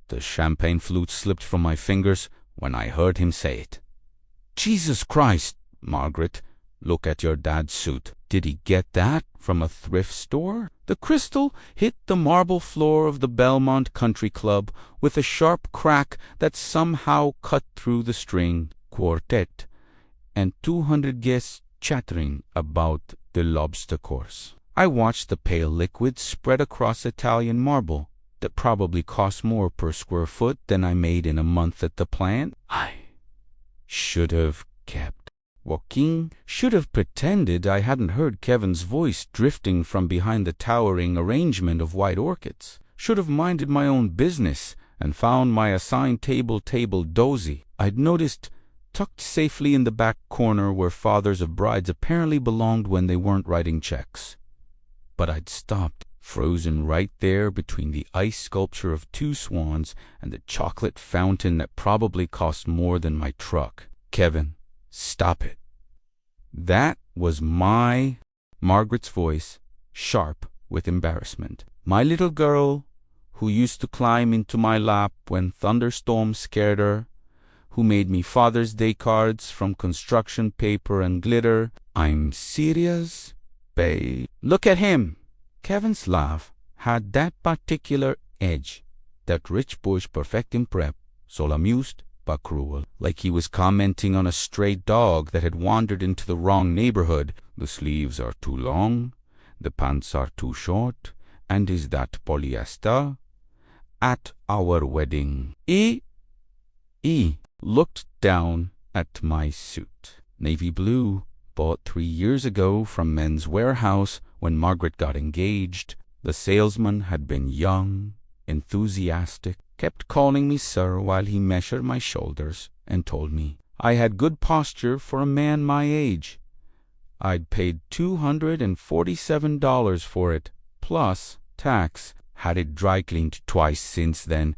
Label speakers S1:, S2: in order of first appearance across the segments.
S1: The champagne flute slipped from my fingers when I heard him say it. Jesus Christ, Margaret, look at your dad's suit. Did he get that from a thrift store? The crystal hit the marble floor of the Belmont Country Club with a sharp crack that somehow cut through the string quartet and 200 guests chattering about the lobster course. I watched the pale liquid spread across Italian marble that probably cost more per square foot than I made in a month at the plant. I should have kept. Joaquin should have pretended I hadn't heard Kevin's voice drifting from behind the towering arrangement of white orchids. Should have minded my own business and found my assigned table dozy. I'd noticed tucked safely in the back corner where fathers of brides apparently belonged when they weren't writing checks. But I'd stopped, frozen right there between the ice sculpture of two swans and the chocolate fountain that probably cost more than my truck. Kevin, stop it. That was Margaret's voice, sharp with embarrassment. My little girl, who used to climb into my lap when thunderstorms scared her, who made me Father's Day cards from construction paper and glitter. I'm serious, babe. Look at him. Kevin's laugh had that particular edge, that rich bush perfecting prep, so amused but cruel, like he was commenting on a stray dog that had wandered into the wrong neighborhood. The sleeves are too long, the pants are too short, and is that polyester? At our wedding. E looked down at my suit. Navy blue, bought 3 years ago from Men's Warehouse when Margaret got engaged. The salesman had been young, enthusiastic, kept calling me sir while he measured my shoulders and told me I had good posture for a man my age. I'd paid $247 for it, plus tax, had it dry cleaned twice since then,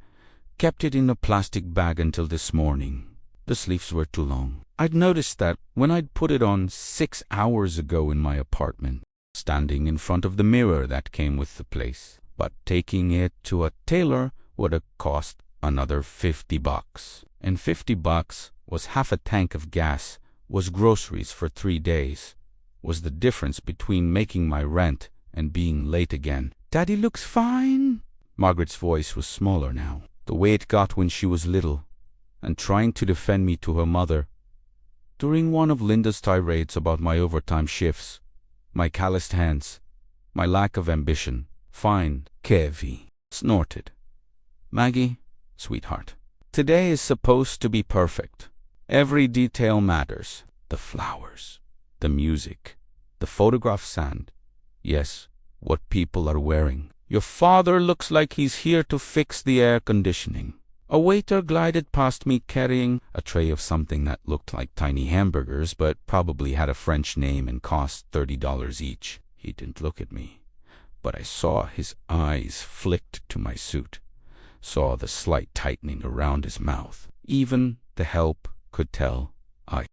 S1: kept it in a plastic bag until this morning. The sleeves were too long. I'd noticed that when I'd put it on 6 hours ago in my apartment, standing in front of the mirror that came with the place. But taking it to a tailor would have cost another $50. And $50 was half a tank of gas, was groceries for 3 days, was the difference between making my rent and being late again. Daddy looks fine. Margaret's voice was smaller now, the way it got when she was little, and trying to defend me to her mother. During one of Linda's tirades about my overtime shifts, my calloused hands, my lack of ambition, fine, Kevy snorted. Maggie, sweetheart, today is supposed to be perfect. Every detail matters. The flowers, the music, the photograph sand. Yes, what people are wearing. Your father looks like he's here to fix the air conditioning. A waiter glided past me carrying a tray of something that looked like tiny hamburgers but probably had a French name and cost $30 each. He didn't look at me, but I saw his eyes flicked to my suit, saw the slight tightening around his mouth. Even the help could tell I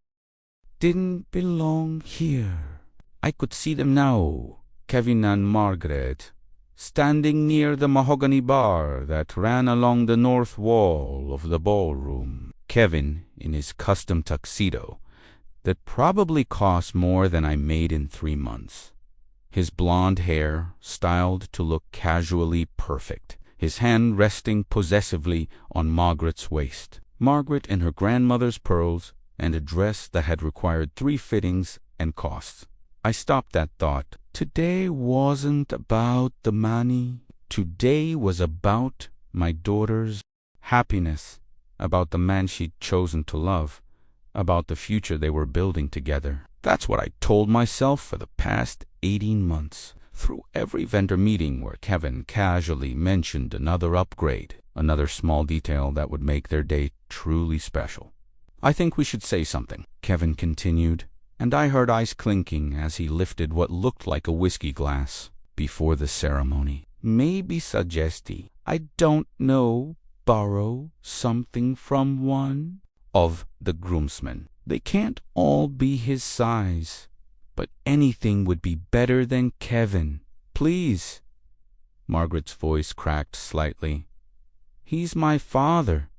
S1: didn't belong here. I could see them now, Kevin and Margaret, standing near the mahogany bar that ran along the north wall of the ballroom. Kevin in his custom tuxedo that probably cost more than I made in 3 months. His blonde hair styled to look casually perfect, his hand resting possessively on Margaret's waist. Margaret in her grandmother's pearls and a dress that had required 3 fittings and costs. I stopped that thought. Today wasn't about the money. Today was about my daughter's happiness, about the man she'd chosen to love, about the future they were building together. That's what I told myself for the past 18 months, through every vendor meeting where Kevin casually mentioned another upgrade, another small detail that would make their day truly special. I think we should say something, Kevin continued, and I heard ice clinking as he lifted what looked like a whiskey glass before the ceremony. Maybe suggesting, I don't know, borrow something from one of the groomsmen. They can't all be his size, but anything would be better than Kevin. Please. Margaret's voice cracked slightly. He's my father.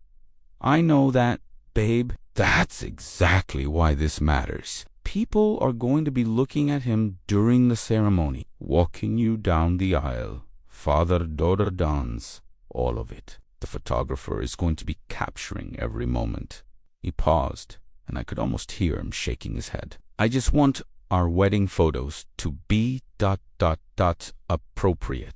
S1: I know that, babe. That's exactly why this matters. People are going to be looking at him during the ceremony, walking you down the aisle, father-daughter dance, all of it. The photographer is going to be capturing every moment. He paused, and I could almost hear him shaking his head. I just want our wedding photos to be ... appropriate.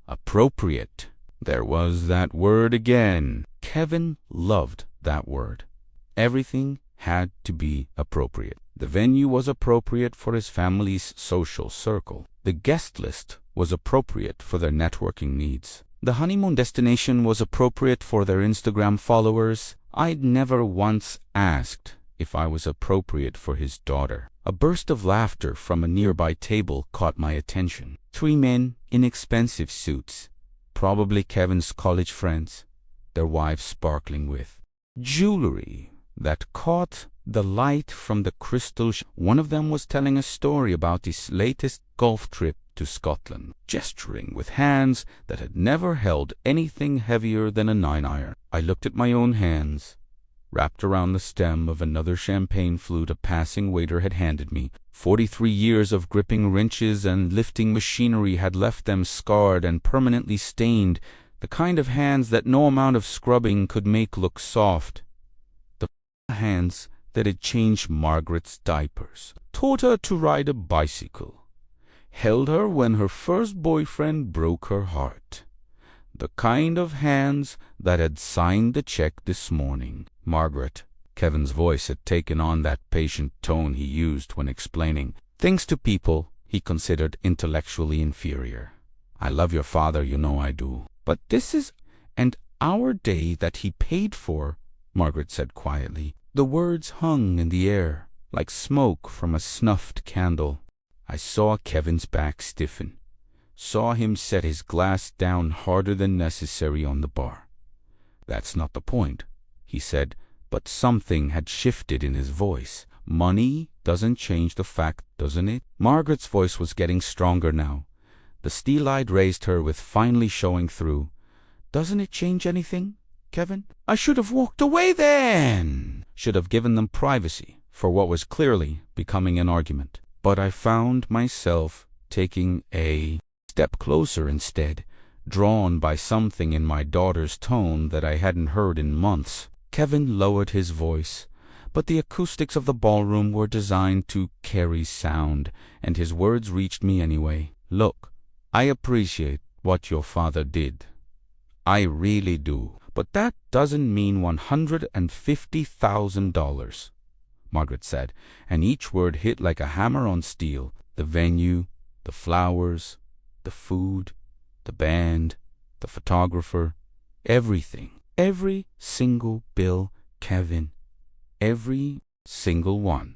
S1: Appropriate. There was that word again. Kevin loved that word. Everything had to be appropriate. The venue was appropriate for his family's social circle. The guest list was appropriate for their networking needs. The honeymoon destination was appropriate for their Instagram followers. I'd never once asked if I was appropriate for his daughter. A burst of laughter from a nearby table caught my attention. 3 men in expensive suits, probably Kevin's college friends, their wives sparkling with jewelry that caught the light from the crystal. One of them was telling a story about his latest golf trip to Scotland, gesturing with hands that had never held anything heavier than a 9-iron. I looked at my own hands, wrapped around the stem of another champagne flute a passing waiter had handed me. 43 years of gripping wrenches and lifting machinery had left them scarred and permanently stained, the kind of hands that no amount of scrubbing could make look soft. The hands that had changed Margaret's diapers, taught her to ride a bicycle, held her when her first boyfriend broke her heart. The kind of hands that had signed the check this morning. Margaret. Kevin's voice had taken on that patient tone he used when explaining things to people he considered intellectually inferior. I love your father, you know I do. But this is our day that he paid for, Margaret said quietly. The words hung in the air like smoke from a snuffed candle. I saw Kevin's back stiffen, saw him set his glass down harder than necessary on the bar. That's not the point, he said, but something had shifted in his voice. Money doesn't change the fact, doesn't it? Margaret's voice was getting stronger now. The steel-eyed raised her with finally showing through. Doesn't it change anything, Kevin? I should have walked away then. Should have given them privacy for what was clearly becoming an argument. But I found myself taking a step closer instead, drawn by something in my daughter's tone that I hadn't heard in months. Kevin lowered his voice, but the acoustics of the ballroom were designed to carry sound, and his words reached me anyway. Look, I appreciate what your father did. I really do. But that doesn't mean $150,000, Margaret said, and each word hit like a hammer on steel. The venue, the flowers, the food, the band, the photographer, everything. Every single bill, Kevin. Every single one.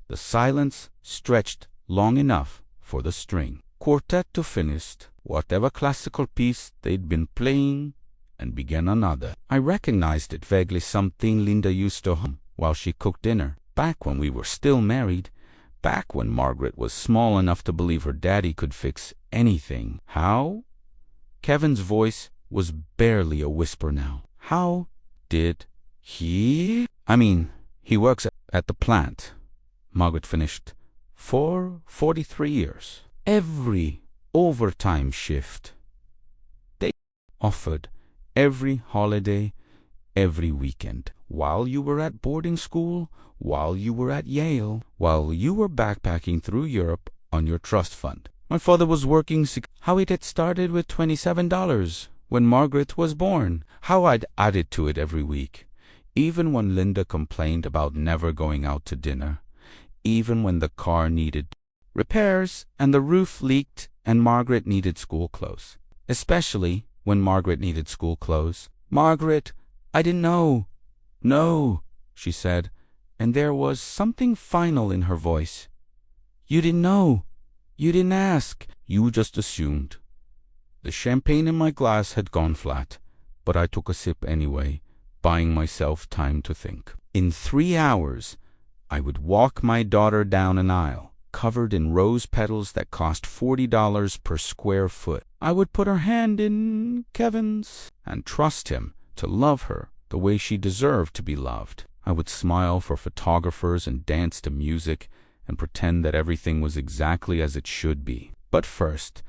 S1: The silence stretched long enough for the string quartet to finish whatever classical piece they'd been playing and began another. I recognized it vaguely, something Linda used to hum while she cooked dinner, back when we were still married, back when Margaret was small enough to believe her daddy could fix anything. How? Kevin's voice was barely a whisper now. How did he? He works at the plant, Margaret finished, for 43 years. Every overtime shift. They offered every holiday, every weekend. While you were at boarding school, while you were at Yale, while you were backpacking through Europe on your trust fund. My father was working. How it had started with $27 when Margaret was born. How I'd added to it every week. Even when Linda complained about never going out to dinner. Even when the car needed repairs and the roof leaked and Margaret needed school clothes. Especially when Margaret needed school clothes. Margaret, I didn't know. No, she said, and there was something final in her voice. You didn't know. You didn't ask. You just assumed. The champagne in my glass had gone flat, but I took a sip anyway, buying myself time to think. In 3 hours, I would walk my daughter down an aisle, covered in rose petals that cost $40 per square foot. I would put her hand in Kevin's and trust him to love her the way she deserved to be loved. I would smile for photographers and dance to music and pretend that everything was exactly as it should be. But first,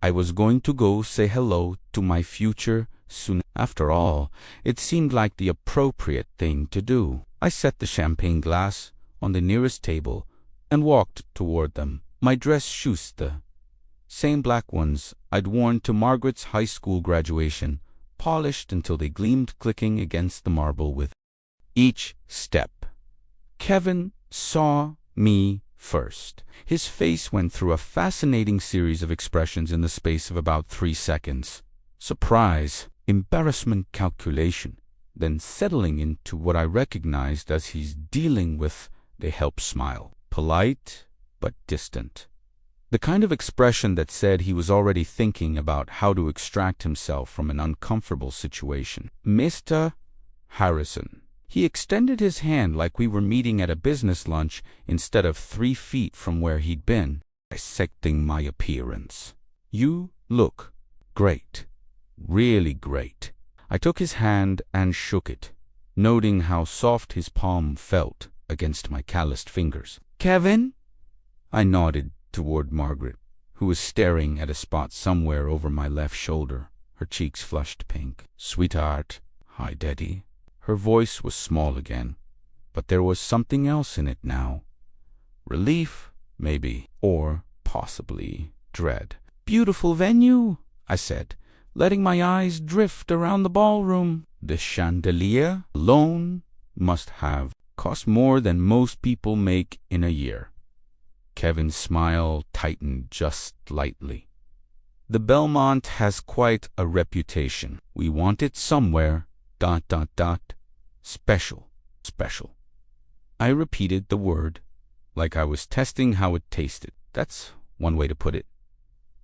S1: I was going to go say hello to my future soon. After all, it seemed like the appropriate thing to do. I set the champagne glass on the nearest table and walked toward them. My dress shoes, the same black ones I'd worn to Margaret's high school graduation, polished until they gleamed clicking against the marble with each step. Kevin saw me first. His face went through a fascinating series of expressions in the space of about 3 seconds. Surprise, embarrassment, calculation, then settling into what I recognized as he's dealing with a help smile. Polite, but distant. The kind of expression that said he was already thinking about how to extract himself from an uncomfortable situation. Mr. Harrison. He extended his hand like we were meeting at a business lunch instead of 3 feet from where he'd been, dissecting my appearance. You look great. Really great. I took his hand and shook it, noting how soft his palm felt against my calloused fingers. Kevin? I nodded toward Margaret, who was staring at a spot somewhere over my left shoulder, her cheeks flushed pink. Sweetheart. Hi, Daddy. Her voice was small again, but there was something else in it now. Relief, maybe, or possibly dread. Beautiful venue, I said, letting my eyes drift around the ballroom. The chandelier alone must have cost more than most people make in a year. Kevin's smile tightened just lightly. The Belmont has quite a reputation. We want it somewhere, ... special, special. I repeated the word, like I was testing how it tasted. That's one way to put it.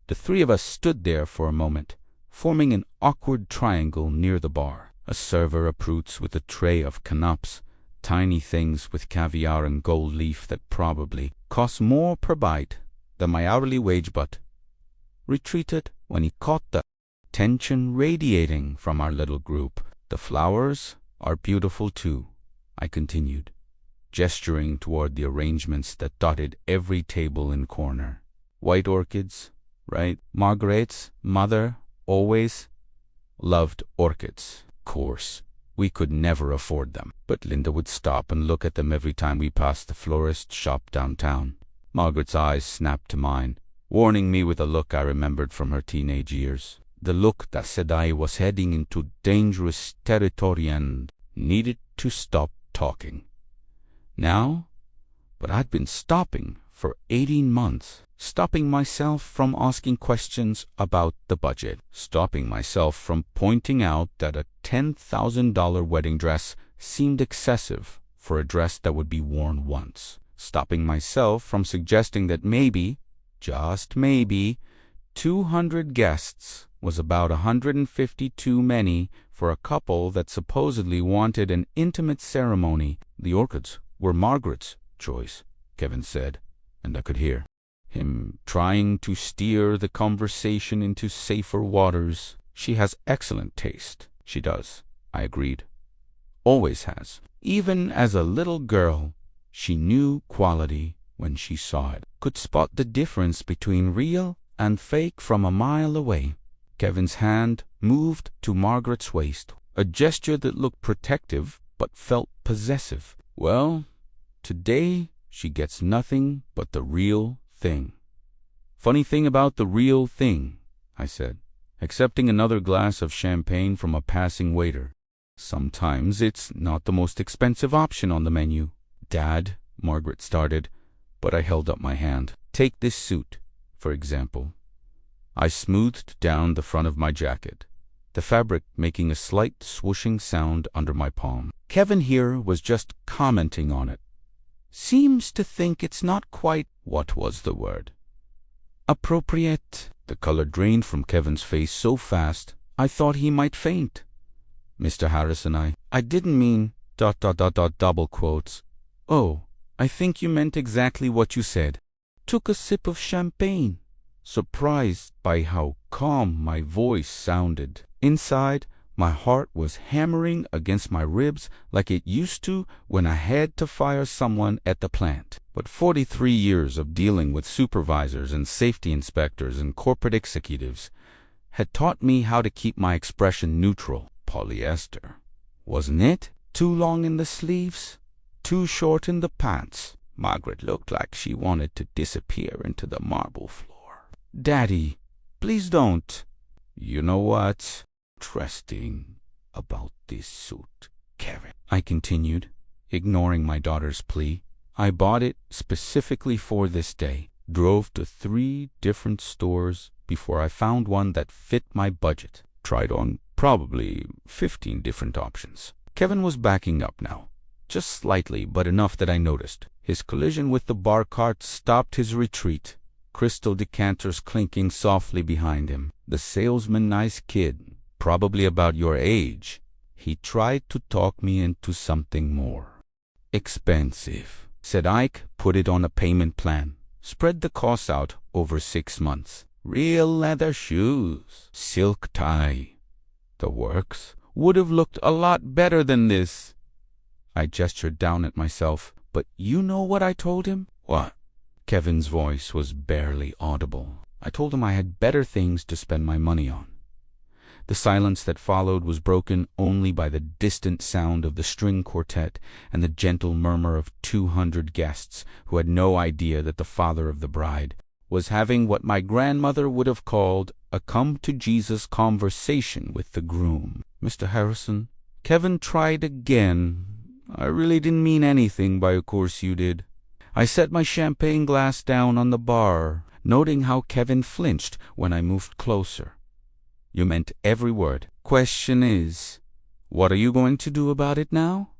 S1: The 3 of us stood there for a moment, forming an awkward triangle near the bar. A server approached with a tray of canapes, tiny things with caviar and gold leaf that probably cost more per bite than my hourly wage, but retreated when he caught the tension radiating from our little group. The flowers are beautiful too, I continued, gesturing toward the arrangements that dotted every table and corner. White orchids, right? Margaret's mother always loved orchids. Of course, we could never afford them, but Linda would stop and look at them every time we passed the florist shop downtown. Margaret's eyes snapped to mine, warning me with a look I remembered from her teenage years. The look that said I was heading into dangerous territory and needed to stop talking. Now, but I'd been stopping for 18 months, stopping myself from asking questions about the budget, stopping myself from pointing out that a $10,000 wedding dress seemed excessive for a dress that would be worn once, stopping myself from suggesting that maybe, just maybe, 200 guests was about 150 too many for a couple that supposedly wanted an intimate ceremony. The orchids were Margaret's choice, Kevin said, and I could hear him trying to steer the conversation into safer waters. She has excellent taste. She does, I agreed. Always has. Even as a little girl, she knew quality when she saw it, could spot the difference between real and fake from a mile away. Kevin's hand moved to Margaret's waist, a gesture that looked protective but felt possessive. Well, today she gets nothing but the real thing. Funny thing about the real thing, I said, accepting another glass of champagne from a passing waiter. Sometimes it's not the most expensive option on the menu. Dad, Margaret started, but I held up my hand. Take this suit, for example. I smoothed down the front of my jacket, the fabric making a slight swooshing sound under my palm. Kevin here was just commenting on it. Seems to think it's not quite, what was the word? Appropriate. The color drained from Kevin's face so fast, I thought he might faint. Mr. Harrison, I didn't mean ... double quotes. Oh, I think you meant exactly what you said. took a sip of champagne, surprised by how calm my voice sounded. Inside, my heart was hammering against my ribs like it used to when I had to fire someone at the plant. But 43 years of dealing with supervisors and safety inspectors and corporate executives had taught me how to keep my expression neutral. Polyester, wasn't it? Too long in the sleeves, too short in the pants. Margaret looked like she wanted to disappear into the marble floor. Daddy, please don't. You know what's interesting about this suit, Kevin? I continued, ignoring my daughter's plea. I bought it specifically for this day, drove to 3 different stores before I found one that fit my budget. Tried on probably 15 different options. Kevin was backing up now, just slightly, but enough that I noticed. His collision with the bar cart stopped his retreat, crystal decanters clinking softly behind him. The salesman, nice kid, probably about your age. He tried to talk me into something more expensive, said Ike. Put it on a payment plan. Spread the costs out over 6 months. Real leather shoes, silk tie. The works would have looked a lot better than this. I gestured down at myself. But you know what I told him? What? Kevin's voice was barely audible. I told him I had better things to spend my money on. The silence that followed was broken only by the distant sound of the string quartet and the gentle murmur of 200 guests who had no idea that the father of the bride was having what my grandmother would have called a come-to-Jesus conversation with the groom. Mr. Harrison, Kevin tried again. I really didn't mean anything by "of course you did." I set my champagne glass down on the bar, noting how Kevin flinched when I moved closer. You meant every word. Question is, what are you going to do about it now?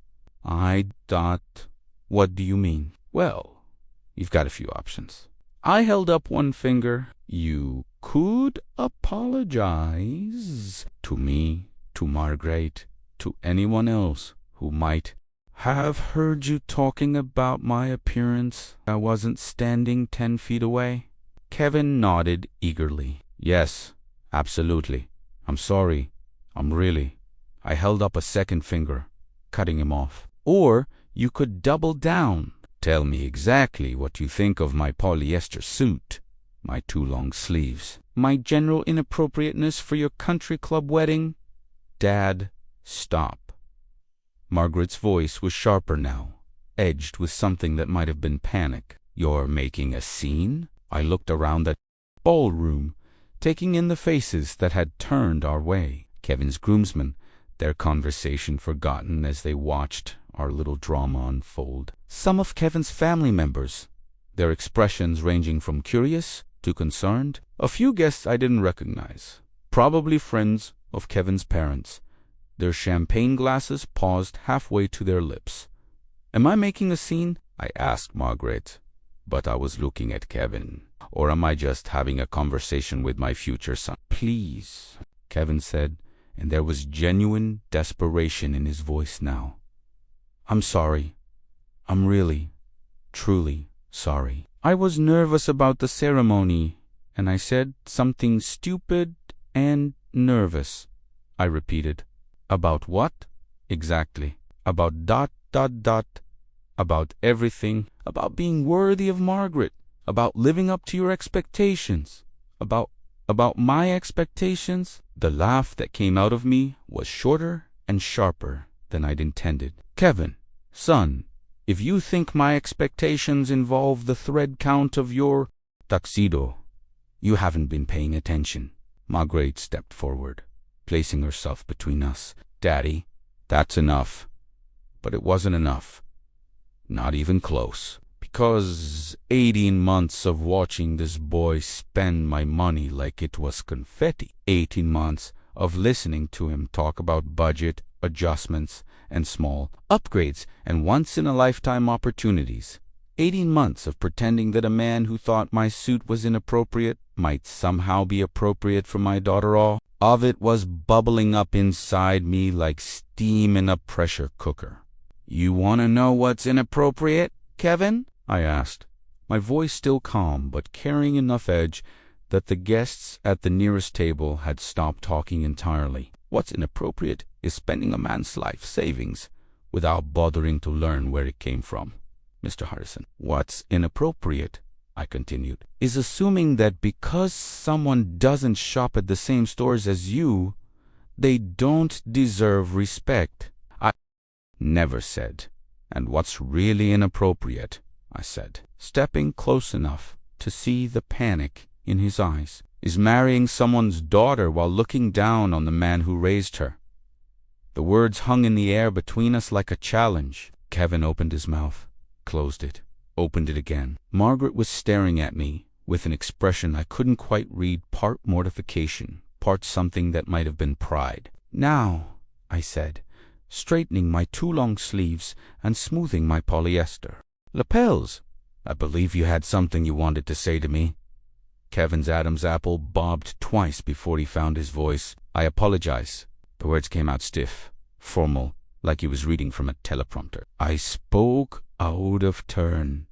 S1: I thought, what do you mean? Well, you've got a few options. I held up one finger. You could apologize to me, to Margaret, to anyone else who might have heard you talking about my appearance. I wasn't standing 10 feet away. Kevin nodded eagerly. Yes, absolutely. I'm sorry. I held up a second finger, cutting him off. Or you could double down. Tell me exactly what you think of my polyester suit, my 2 long sleeves, my general inappropriateness for your country club wedding. Dad, stop. Margaret's voice was sharper now, edged with something that might have been panic. You're making a scene? I looked around the ballroom, taking in the faces that had turned our way. Kevin's groomsmen, their conversation forgotten as they watched our little drama unfold. Some of Kevin's family members, their expressions ranging from curious to concerned. A few guests I didn't recognize, probably friends of Kevin's parents. Their champagne glasses paused halfway to their lips. Am I making a scene? I asked Margaret, but I was looking at Kevin. Or am I just having a conversation with my future son? Please, Kevin said, and there was genuine desperation in his voice now. I'm sorry. I'm really, truly sorry. I was nervous about the ceremony, and I said something stupid and nervous. I repeated. About what? Exactly. About ... About everything. About being worthy of Margaret. About living up to your expectations. About my expectations. The laugh that came out of me was shorter and sharper than I'd intended. Kevin, son, if you think my expectations involve the thread count of your tuxedo, you haven't been paying attention. Margaret stepped forward, placing herself between us. Daddy, that's enough. But it wasn't enough. Not even close. Because 18 months of watching this boy spend my money like it was confetti. 18 months of listening to him talk about budget, adjustments, and small upgrades and once-in-a-lifetime opportunities. 18 months of pretending that a man who thought my suit was inappropriate might somehow be appropriate for my daughter. All of it was bubbling up inside me like steam in a pressure cooker. You want to know what's inappropriate, Kevin? I asked, my voice still calm but carrying enough edge that the guests at the nearest table had stopped talking entirely. What's inappropriate is spending a man's life savings without bothering to learn where it came from, Mr. Harrison. What's inappropriate, I continued, is assuming that because someone doesn't shop at the same stores as you, they don't deserve respect. I never said. And what's really inappropriate, I said, stepping close enough to see the panic in his eyes, is marrying someone's daughter while looking down on the man who raised her. The words hung in the air between us like a challenge. Kevin opened his mouth, closed it, opened it again. Margaret was staring at me with an expression I couldn't quite read, part mortification, part something that might have been pride. Now, I said, straightening my too long sleeves and smoothing my polyester. Lapels, I believe you had something you wanted to say to me. Kevin's Adam's apple bobbed twice before he found his voice. I apologize. The words came out stiff, formal, like he was reading from a teleprompter. I spoke out of turn,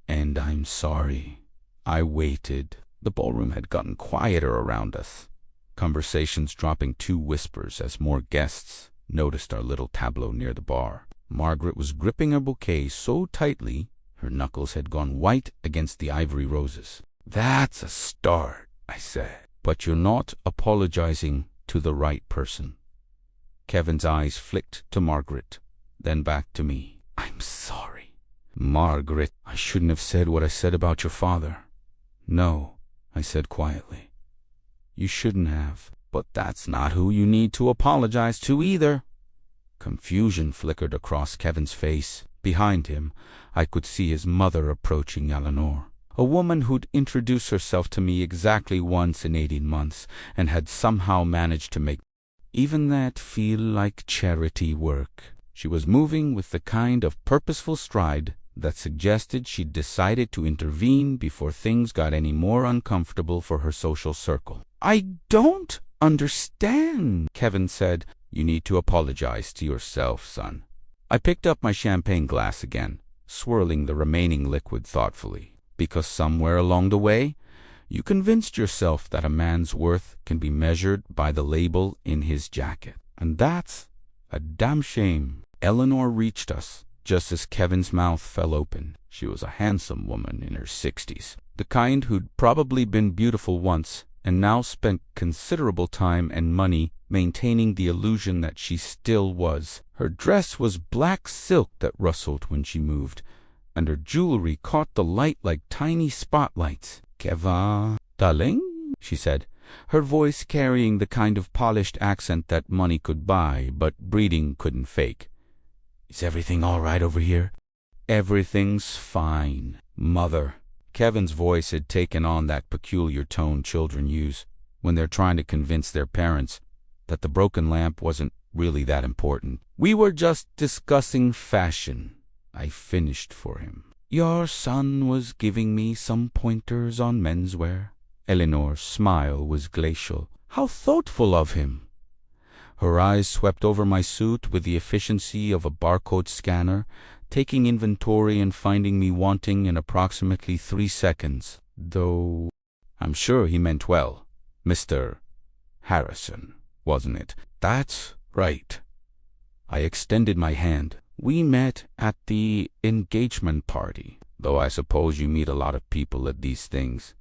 S1: and I'm sorry. I waited. The ballroom had gotten quieter around us, conversations dropping to whispers as more guests noticed our little tableau near the bar. Margaret was gripping her bouquet so tightly her knuckles had gone white against the ivory roses. That's a start, I said. But you're not apologizing to the right person. Kevin's eyes flicked to Margaret, then back to me. I'm sorry. Margaret, I shouldn't have said what I said about your father. No, I said quietly. You shouldn't have. But that's not who you need to apologize to either. Confusion flickered across Kevin's face. Behind him, I could see his mother approaching Eleanor, a woman who'd introduced herself to me exactly once in 18 months and had somehow managed to make even that feel like charity work. She was moving with the kind of purposeful stride that suggested she'd decided to intervene before things got any more uncomfortable for her social circle. I don't understand, Kevin said. You need to apologize to yourself, son. I picked up my champagne glass again, swirling the remaining liquid thoughtfully, because somewhere along the way, you convinced yourself that a man's worth can be measured by the label in his jacket. And that's a damn shame. Eleanor reached us just as Kevin's mouth fell open. She was a handsome woman in her 60s, the kind who'd probably been beautiful once and now spent considerable time and money maintaining the illusion that she still was. Her dress was black silk that rustled when she moved, and her jewelry caught the light like tiny spotlights. Kevin, darling, she said, her voice carrying the kind of polished accent that money could buy, but breeding couldn't fake. Is everything all right over here? Everything's fine, Mother. Kevin's voice had taken on that peculiar tone children use when they're trying to convince their parents that the broken lamp wasn't really that important. We were just discussing fashion, I finished for him. Your son was giving me some pointers on menswear. Eleanor's smile was glacial. How thoughtful of him. Her eyes swept over my suit with the efficiency of a barcode scanner, taking inventory and finding me wanting in approximately 3 seconds. Though I'm sure he meant well. Mr. Harrison, wasn't it? That's right. I extended my hand. We met at the engagement party, though I suppose you meet a lot of people at these things.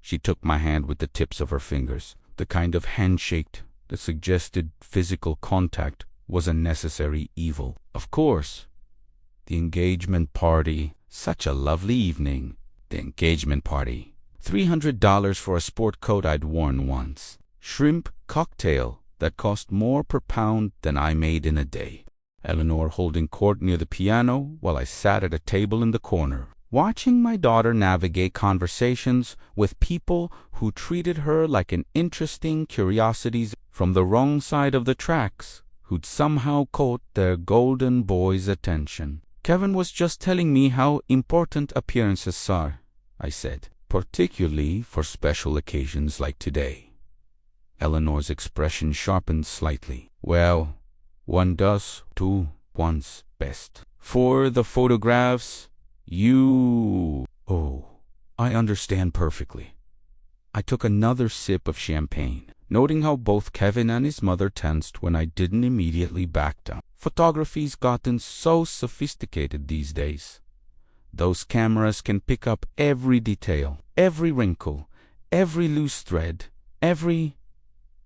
S1: She took my hand with the tips of her fingers, the kind of handshake that suggested physical contact was a necessary evil. Of course, the engagement party, such a lovely evening. The engagement party. $300 for a sport coat I'd worn once. Shrimp cocktail that cost more per pound than I made in a day. Eleanor holding court near the piano while I sat at a table in the corner, watching my daughter navigate conversations with people who treated her like an interesting curiosity from the wrong side of the tracks, who'd somehow caught their golden boy's attention. Kevin was just telling me how important appearances are, I said, particularly for special occasions like today. Eleanor's expression sharpened slightly. Well, one does to one's best. For the photographs, you Oh, I understand perfectly. I took another sip of champagne, noting how both Kevin and his mother tensed when I didn't immediately back down. Photography's gotten so sophisticated these days. Those cameras can pick up every detail, every wrinkle, every loose thread, every—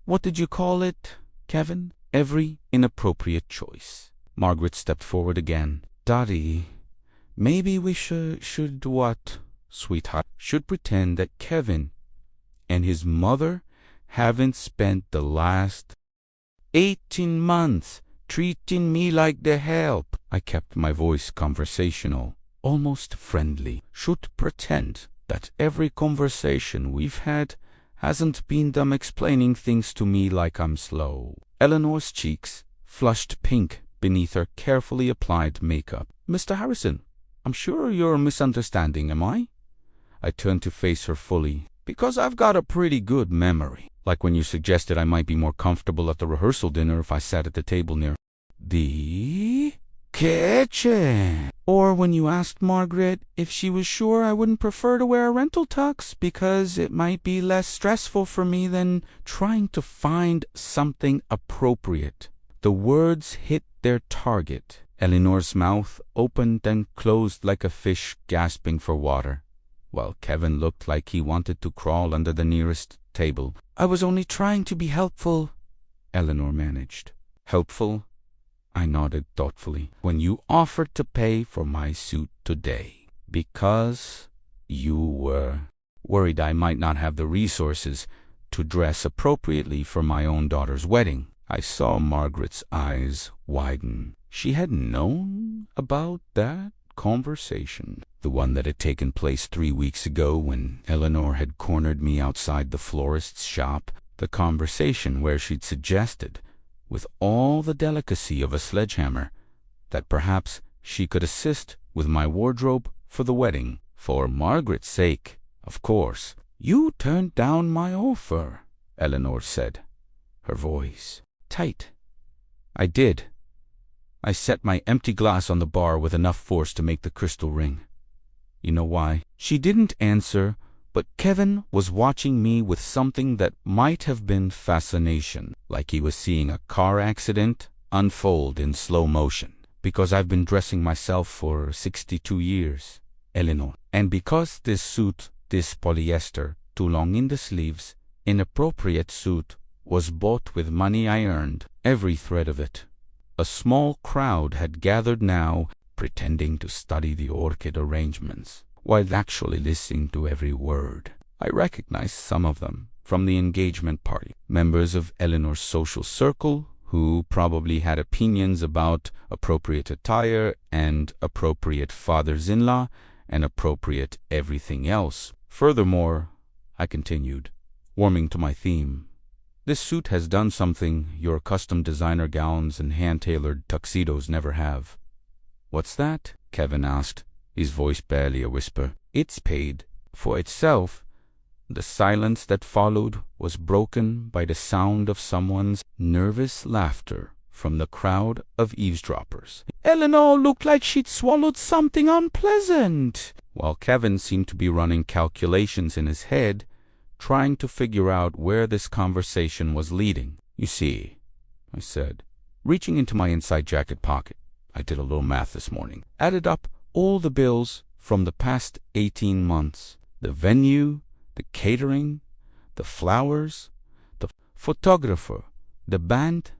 S1: what did you call it, Kevin? Every inappropriate choice. Margaret stepped forward again. Daddy, maybe we should what, sweetheart? Should pretend that Kevin and his mother haven't spent the last 18 months treating me like the help. I kept my voice conversational, almost friendly. Should pretend that every conversation we've had hasn't been them explaining things to me like I'm slow. Eleanor's cheeks flushed pink beneath her carefully applied makeup. Mr. Harrison, I'm sure you're misunderstanding, am I? I turned to face her fully. Because I've got a pretty good memory. Like when you suggested I might be more comfortable at the rehearsal dinner if I sat at the table near the kitchen. Or when you asked Margaret if she was sure I wouldn't prefer to wear a rental tux because it might be less stressful for me than trying to find something appropriate. The words hit their target. Eleanor's mouth opened and closed like a fish gasping for water, while Kevin looked like he wanted to crawl under the nearest table. I was only trying to be helpful, Eleanor managed. Helpful? I nodded thoughtfully. When you offered to pay for my suit today, because you were worried I might not have the resources to dress appropriately for my own daughter's wedding. I saw Margaret's eyes widen. She had known about that conversation, the one that had taken place 3 weeks ago when Eleanor had cornered me outside the florist's shop, the conversation where she'd suggested, with all the delicacy of a sledgehammer, that perhaps she could assist with my wardrobe for the wedding. For Margaret's sake, of course. You turned down my offer, Eleanor said, her voice tight. I did. I set my empty glass on the bar with enough force to make the crystal ring. You know why? She didn't answer, but Kevin was watching me with something that might have been fascination, like he was seeing a car accident unfold in slow motion. Because I've been dressing myself for 62 years, Eleanor. And because this suit, this polyester, too long in the sleeves, inappropriate suit, was bought with money I earned, every thread of it. A small crowd had gathered now, pretending to study the orchid arrangements, while actually listening to every word. I recognized some of them from the engagement party, members of Eleanor's social circle, who probably had opinions about appropriate attire and appropriate fathers-in-law and appropriate everything else. Furthermore, I continued, warming to my theme, this suit has done something your custom designer gowns and hand-tailored tuxedos never have. What's that? Kevin asked, his voice barely a whisper. It's paid for itself. The silence that followed was broken by the sound of someone's nervous laughter from the crowd of eavesdroppers. Eleanor looked like she'd swallowed something unpleasant, while Kevin seemed to be running calculations in his head, trying to figure out where this conversation was leading. You see, I said, reaching into my inside jacket pocket. I did a little math this morning. Added up all the bills from the past 18 months. The venue, the catering, the flowers, the photographer, the band,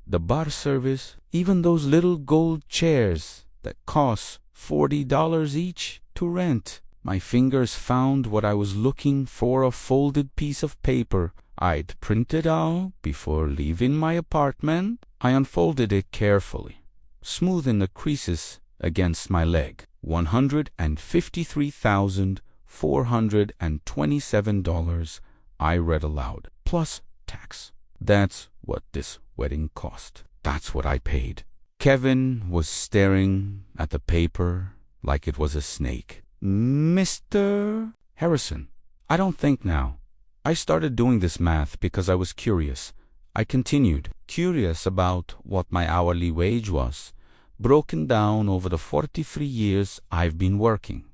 S1: the bar service, even those little gold chairs that cost $40 each to rent. My fingers found what I was looking for, a folded piece of paper I'd printed out before leaving my apartment. I unfolded it carefully, smoothing the creases against my leg. $153,427, I read aloud, plus tax. That's what this wedding cost. That's what I paid. Kevin was staring at the paper like it was a snake. Mr. Harrison, I don't think now. I started doing this math because I was curious. I continued, curious about what my hourly wage was, broken down over the 43 years I've been working.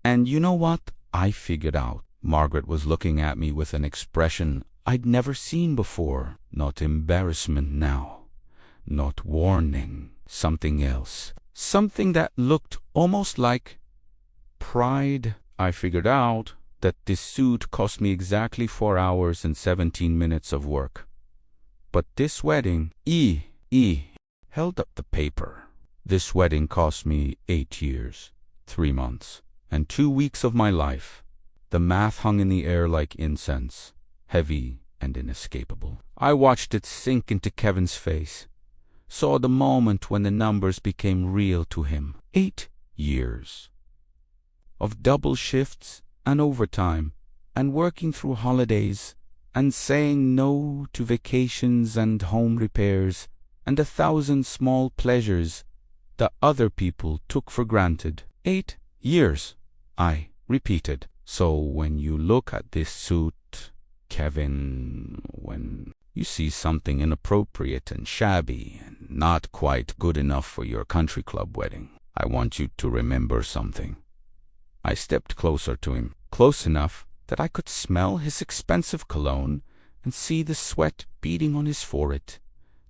S1: And you know what? I figured out. Margaret was looking at me with an expression I'd never seen before. Not embarrassment now. Not warning. Something else. Something that looked almost like pride. I figured out that this suit cost me exactly 4 hours and 17 minutes of work. But this wedding, held up the paper. This wedding cost me 8 years, 3 months, and 2 weeks of my life. The math hung in the air like incense, heavy and inescapable. I watched it sink into Kevin's face, saw the moment when the numbers became real to him. 8 years of double shifts and overtime, and working through holidays, and saying no to vacations and home repairs, and 1,000 small pleasures that other people took for granted. 8 years, I repeated. So when you look at this suit, Kevin, when you see something inappropriate and shabby and not quite good enough for your country club wedding, I want you to remember something. I stepped closer to him, close enough that I could smell his expensive cologne and see the sweat beading on his forehead,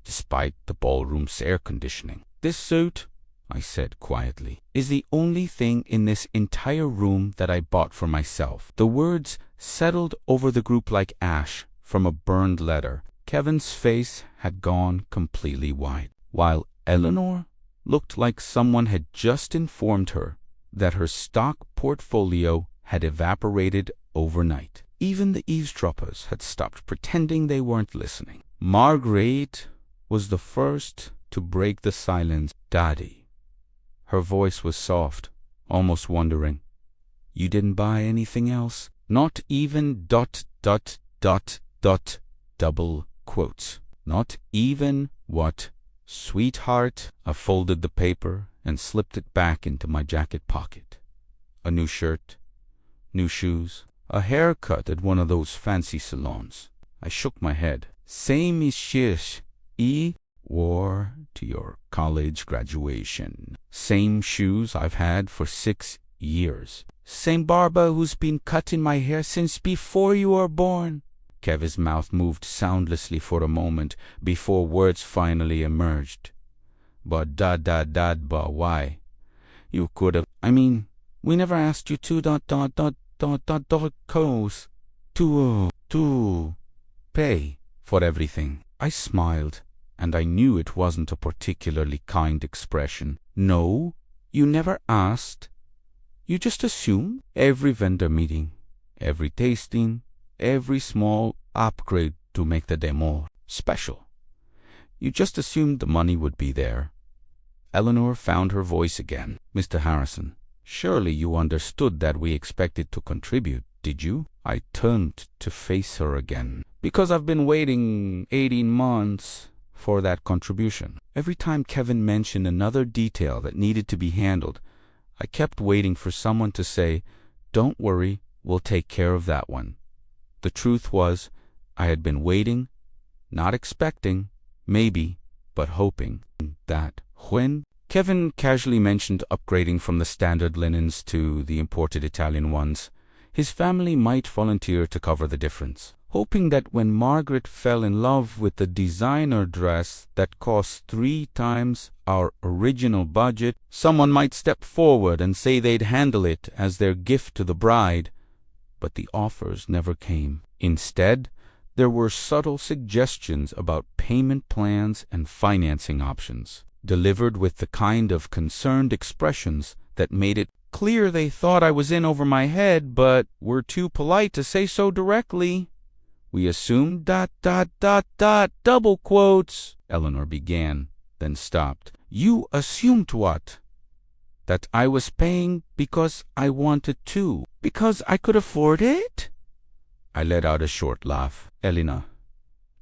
S1: despite the ballroom's air conditioning. This suit, I said quietly, is the only thing in this entire room that I bought for myself. The words settled over the group like ash from a burned letter. Kevin's face had gone completely white, while Eleanor looked like someone had just informed her that her stock portfolio had evaporated overnight. Even the eavesdroppers had stopped pretending they weren't listening. Margaret was the first to break the silence. Daddy. Her voice was soft, almost wondering. You didn't buy anything else? Not even ... double quotes. Not even what? Sweetheart. I folded the paper and slipped it back into my jacket pocket. A new shirt, new shoes, a haircut at one of those fancy salons. I shook my head. Same as shish wore to your college graduation. Same shoes I've had for 6 years. Same barber who's been cutting my hair since before you were born. Kevin's mouth moved soundlessly for a moment before words finally emerged. But but why? You could have, we never asked you to pay for everything. I smiled, and I knew it wasn't a particularly kind expression. No, you never asked. You just assumed. Every vendor meeting, every tasting, every small upgrade to make the day more special. You just assumed the money would be there. Eleanor found her voice again. Mr. Harrison, surely you understood that we expected to contribute, did you? I turned to face her again. Because I've been waiting 18 months for that contribution. Every time Kevin mentioned another detail that needed to be handled, I kept waiting for someone to say, "Don't worry, we'll take care of that one." The truth was, I had been waiting, not expecting, maybe, but hoping that when Kevin casually mentioned upgrading from the standard linens to the imported Italian ones, his family might volunteer to cover the difference, hoping that when Margaret fell in love with the designer dress that cost 3 times our original budget, someone might step forward and say they'd handle it as their gift to the bride. But the offers never came. Instead, there were subtle suggestions about payment plans and financing options, delivered with the kind of concerned expressions that made it clear they thought I was in over my head, but were too polite to say so directly. We assumed ... double quotes, Eleanor began, then stopped. You assumed what? That I was paying because I wanted to, because I could afford it? I let out a short laugh. Elena,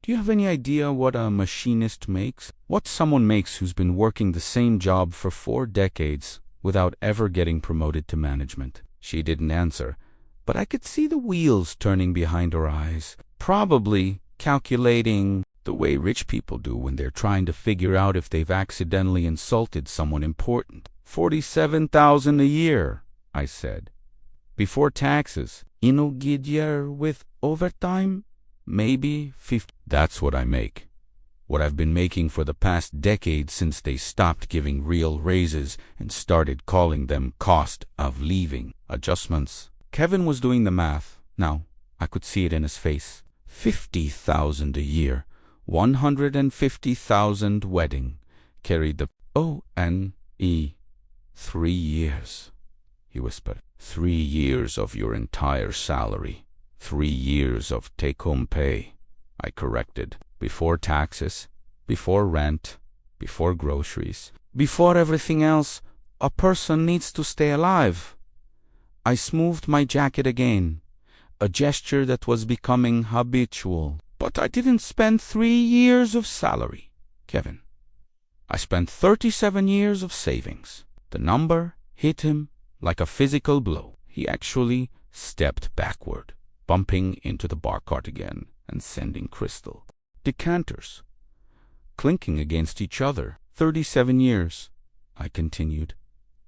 S1: do you have any idea what a machinist makes? What someone makes who's been working the same job for 4 decades without ever getting promoted to management? She didn't answer, but I could see the wheels turning behind her eyes, probably calculating the way rich people do when they're trying to figure out if they've accidentally insulted someone important. 47,000 a year, I said. Before taxes. In a good year with overtime, maybe 50. That's what I make. What I've been making for the past decade since they stopped giving real raises and started calling them cost of living adjustments. Kevin was doing the math. Now, I could see it in his face. 50,000 a year. 150,000 wedding. Carried the O-N-E. 3 years, he whispered. 3 years of your entire salary. 3 years of take-home pay, I corrected. Before taxes, before rent, before groceries, before everything else, a person needs to stay alive. I smoothed my jacket again, a gesture that was becoming habitual. But I didn't spend 3 years of salary, Kevin. I spent 37 years of savings. The number hit him like a physical blow. He actually stepped backward, bumping into the bar cart again and sending crystal decanters clinking against each other. 37 years, I continued,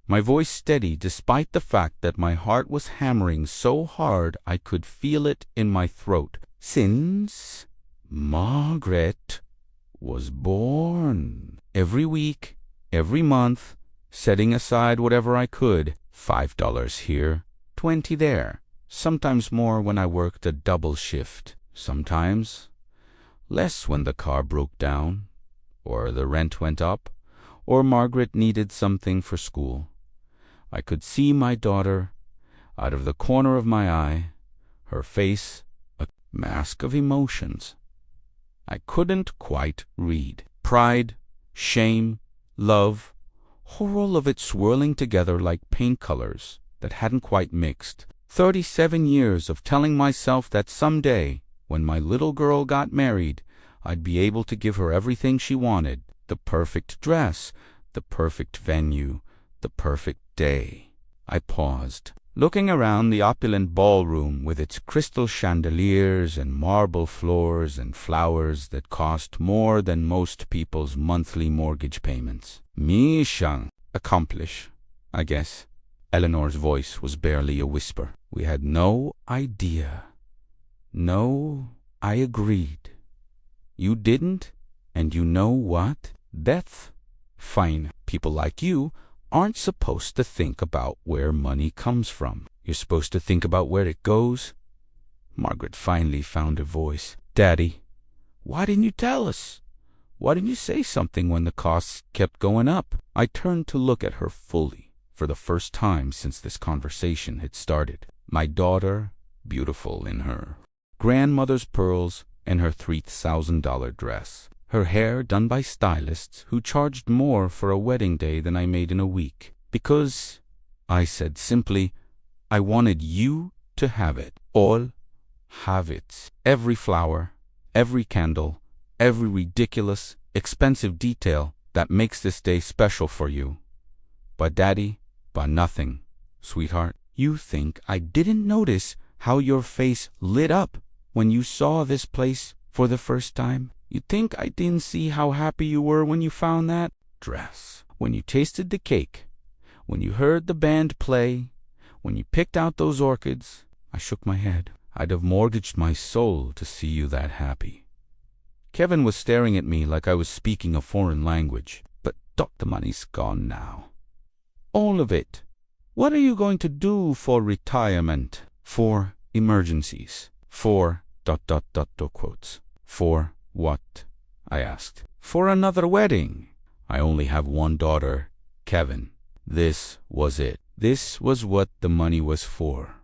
S1: my voice steady despite the fact that my heart was hammering so hard I could feel it in my throat. Since Margaret was born. Every week, every month, setting aside whatever I could, $5 here, 20 there, sometimes more when I worked a double shift, sometimes less when the car broke down, or the rent went up, or Margaret needed something for school. I could see my daughter out of the corner of my eye, her face a mask of emotions I couldn't quite read. Pride, shame, love, all of it swirling together like paint colors that hadn't quite mixed. 37 years of telling myself that someday, when my little girl got married, I'd be able to give her everything she wanted, the perfect dress, the perfect venue, the perfect day. I paused, looking around the opulent ballroom with its crystal chandeliers and marble floors and flowers that cost more than most people's monthly mortgage payments. Mission accomplished, I guess. Eleanor's voice was barely a whisper. We had no idea. No, I agreed. You didn't, and you know what? Death. Fine. People like you aren't supposed to think about where money comes from. You're supposed to think about where it goes. Margaret finally found her voice. Daddy, why didn't you tell us? Why didn't you say something when the costs kept going up? I turned to look at her fully, for the first time since this conversation had started. My daughter, beautiful in her grandmother's pearls and her $3,000 dress. Her hair done by stylists who charged more for a wedding day than I made in a week. Because, I said simply, I wanted you to have it. All have it. Every flower, every candle, every ridiculous, expensive detail that makes this day special for you. But Daddy, but nothing, sweetheart. You think I didn't notice how your face lit up when you saw this place for the first time? You think I didn't see how happy you were when you found that dress? When you tasted the cake? When you heard the band play? When you picked out those orchids? I shook my head. I'd have mortgaged my soul to see you that happy. Kevin was staring at me like I was speaking a foreign language. But the money's gone now. All of it. What are you going to do for retirement? For emergencies. For ... quotes. For what? I asked. For another wedding. I only have one daughter, Kevin. This was it. This was what the money was for.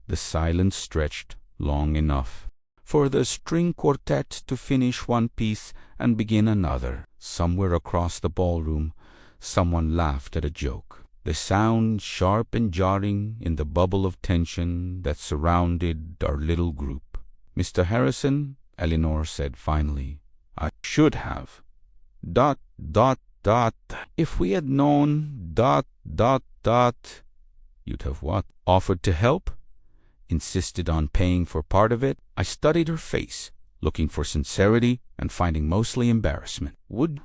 S1: The silence stretched long enough for the string quartet to finish one piece and begin another. Somewhere across the ballroom, someone laughed at a joke. The sound sharp and jarring in the bubble of tension that surrounded our little group. Mr. Harrison, Eleanor said finally, I should have. ... If we had known ... You'd have what? Offered to help? Insisted on paying for part of it? I studied her face, looking for sincerity and finding mostly embarrassment. Would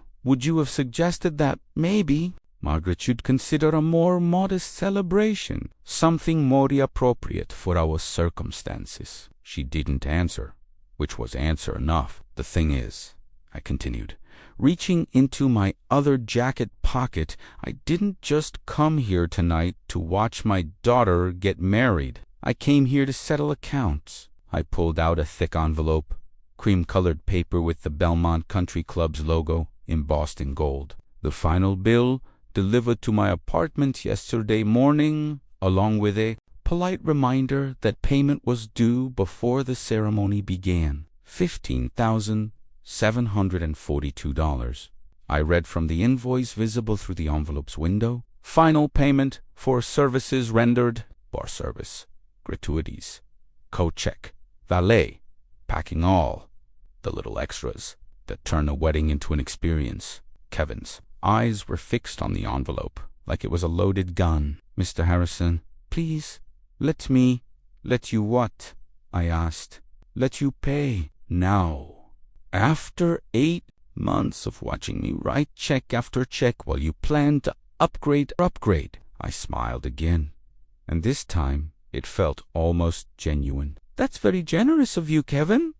S1: you have suggested that maybe? Margaret should consider a more modest celebration, something more appropriate for our circumstances. She didn't answer, which was answer enough. The thing is, I continued, reaching into my other jacket pocket, I didn't just come here tonight to watch my daughter get married. I came here to settle accounts. I pulled out a thick envelope, cream-colored paper with the Belmont Country Club's logo embossed in gold. The final bill delivered to my apartment yesterday morning, along with a polite reminder that payment was due before the ceremony began. $15,742. I read from the invoice visible through the envelope's window. Final payment for services rendered, bar service, gratuities, coat check, valet, packing all, the little extras that turn a wedding into an experience. Kevin's eyes were fixed on the envelope, like it was a loaded gun. Mr. Harrison, please, let you what? I asked. Let you pay now. After 8 months of watching me write check after check while you plan to upgrade, I smiled again, and this time it felt almost genuine. That's very generous of you, Kevin,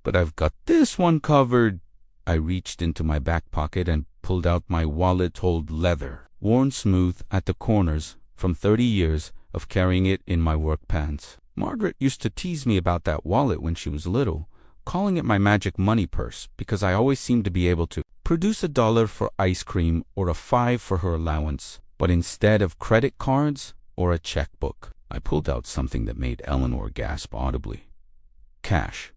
S1: but I've got this one covered. I reached into my back pocket and pulled out my wallet-holed leather, worn smooth at the corners from 30 years of carrying it in my work pants. Margaret used to tease me about that wallet when she was little, calling it my magic money purse because I always seemed to be able to produce $1 for ice cream or a $5 for her allowance, but instead of credit cards or a checkbook. I pulled out something that made Eleanor gasp audibly. Cash.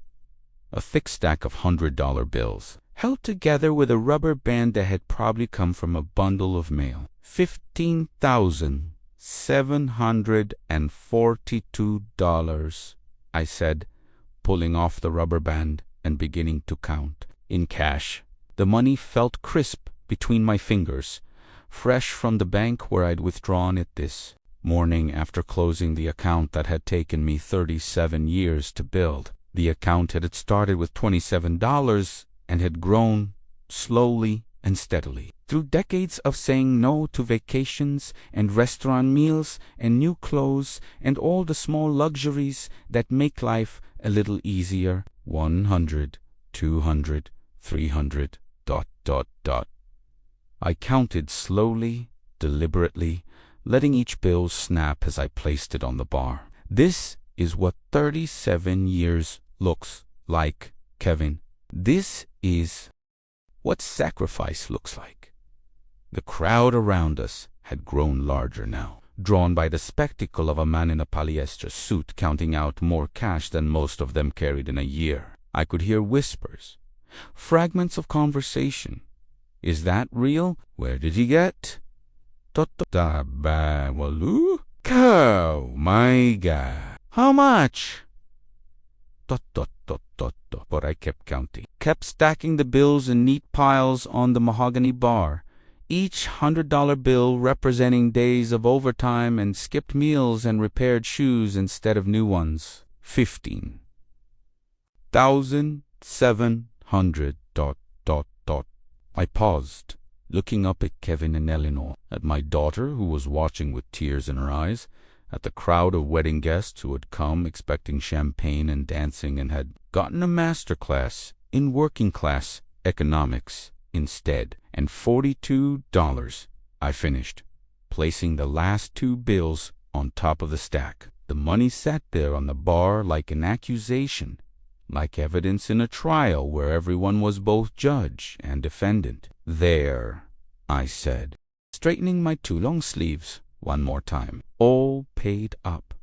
S1: A thick stack of $100 bills, held together with a rubber band that had probably come from a bundle of mail. $15,742, I said, pulling off the rubber band and beginning to count. In cash. The money felt crisp between my fingers, fresh from the bank where I'd withdrawn it this morning after closing the account that had taken me 37 years to build. The account had started with $27 and had grown slowly and steadily. Through decades of saying no to vacations and restaurant meals and new clothes and all the small luxuries that make life a little easier. 100, 200, 300, ... I counted slowly, deliberately, letting each bill snap as I placed it on the bar. This is what 37 years looks like, Kevin. This is what sacrifice looks like. The crowd around us had grown larger now, drawn by the spectacle of a man in a polyester suit counting out more cash than most of them carried in a year. I could hear whispers, fragments of conversation. Is that real? Where did he get? Walu? Cow, my God. How much? But I kept counting, kept stacking the bills in neat piles on the mahogany bar, each $100 bill representing days of overtime and skipped meals and repaired shoes instead of new ones. 15,700. I paused, looking up at Kevin and Eleanor, at my daughter who was watching with tears in her eyes, at the crowd of wedding guests who had come expecting champagne and dancing and had gotten a master class in working class economics instead. And $42, I finished, placing the last 2 bills on top of the stack. The money sat there on the bar like an accusation, like evidence in a trial where everyone was both judge and defendant. There, I said, straightening my 2 long sleeves one more time. All paid up.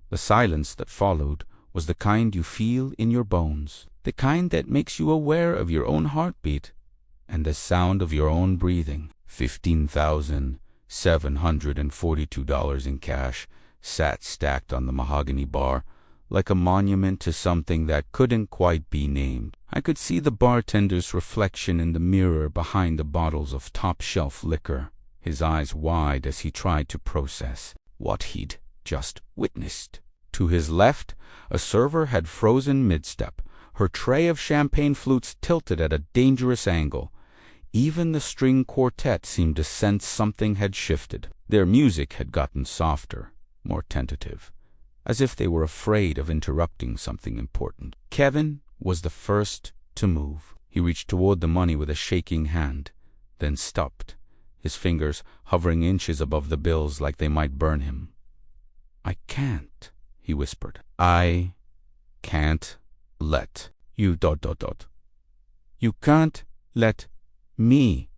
S1: The silence that followed was the kind you feel in your bones, the kind that makes you aware of your own heartbeat and the sound of your own breathing. $15,742 in cash sat stacked on the mahogany bar like a monument to something that couldn't quite be named. I could see the bartender's reflection in the mirror behind the bottles of top-shelf liquor, his eyes wide as he tried to process what he'd just witnessed. To his left, a server had frozen mid-step, her tray of champagne flutes tilted at a dangerous angle. Even the string quartet seemed to sense something had shifted. Their music had gotten softer, more tentative, as if they were afraid of interrupting something important. Kevin was the first to move. He reached toward the money with a shaking hand, then stopped, his fingers hovering inches above the bills like they might burn him. "I can't," he whispered. "I can't let you ... You can't let me."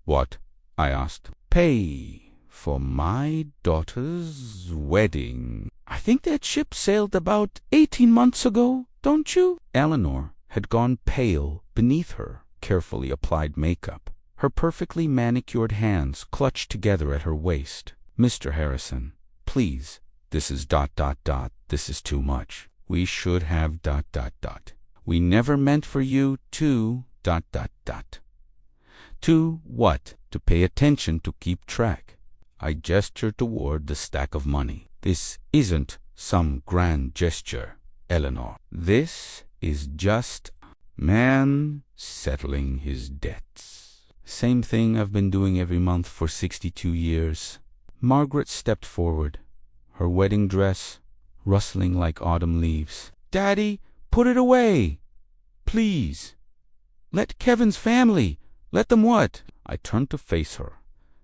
S1: "What?" I asked. "Pay for my daughter's wedding." "I think that ship sailed about 18 months ago, don't you?" Eleanor had gone pale beneath her carefully applied makeup. Her perfectly manicured hands clutched together at her waist. "Mr. Harrison, please, this is ... This is too much. We should have ... We never meant for you to ... To what? To pay attention, to keep track." I gestured toward the stack of money. "This isn't some grand gesture, Eleanor. This is just man settling his debts. Same thing I've been doing every month for 62 years. Margaret stepped forward, her wedding dress rustling like autumn leaves. "Daddy, put it away! Please! Let Kevin's family! Let them what?" I turned to face her,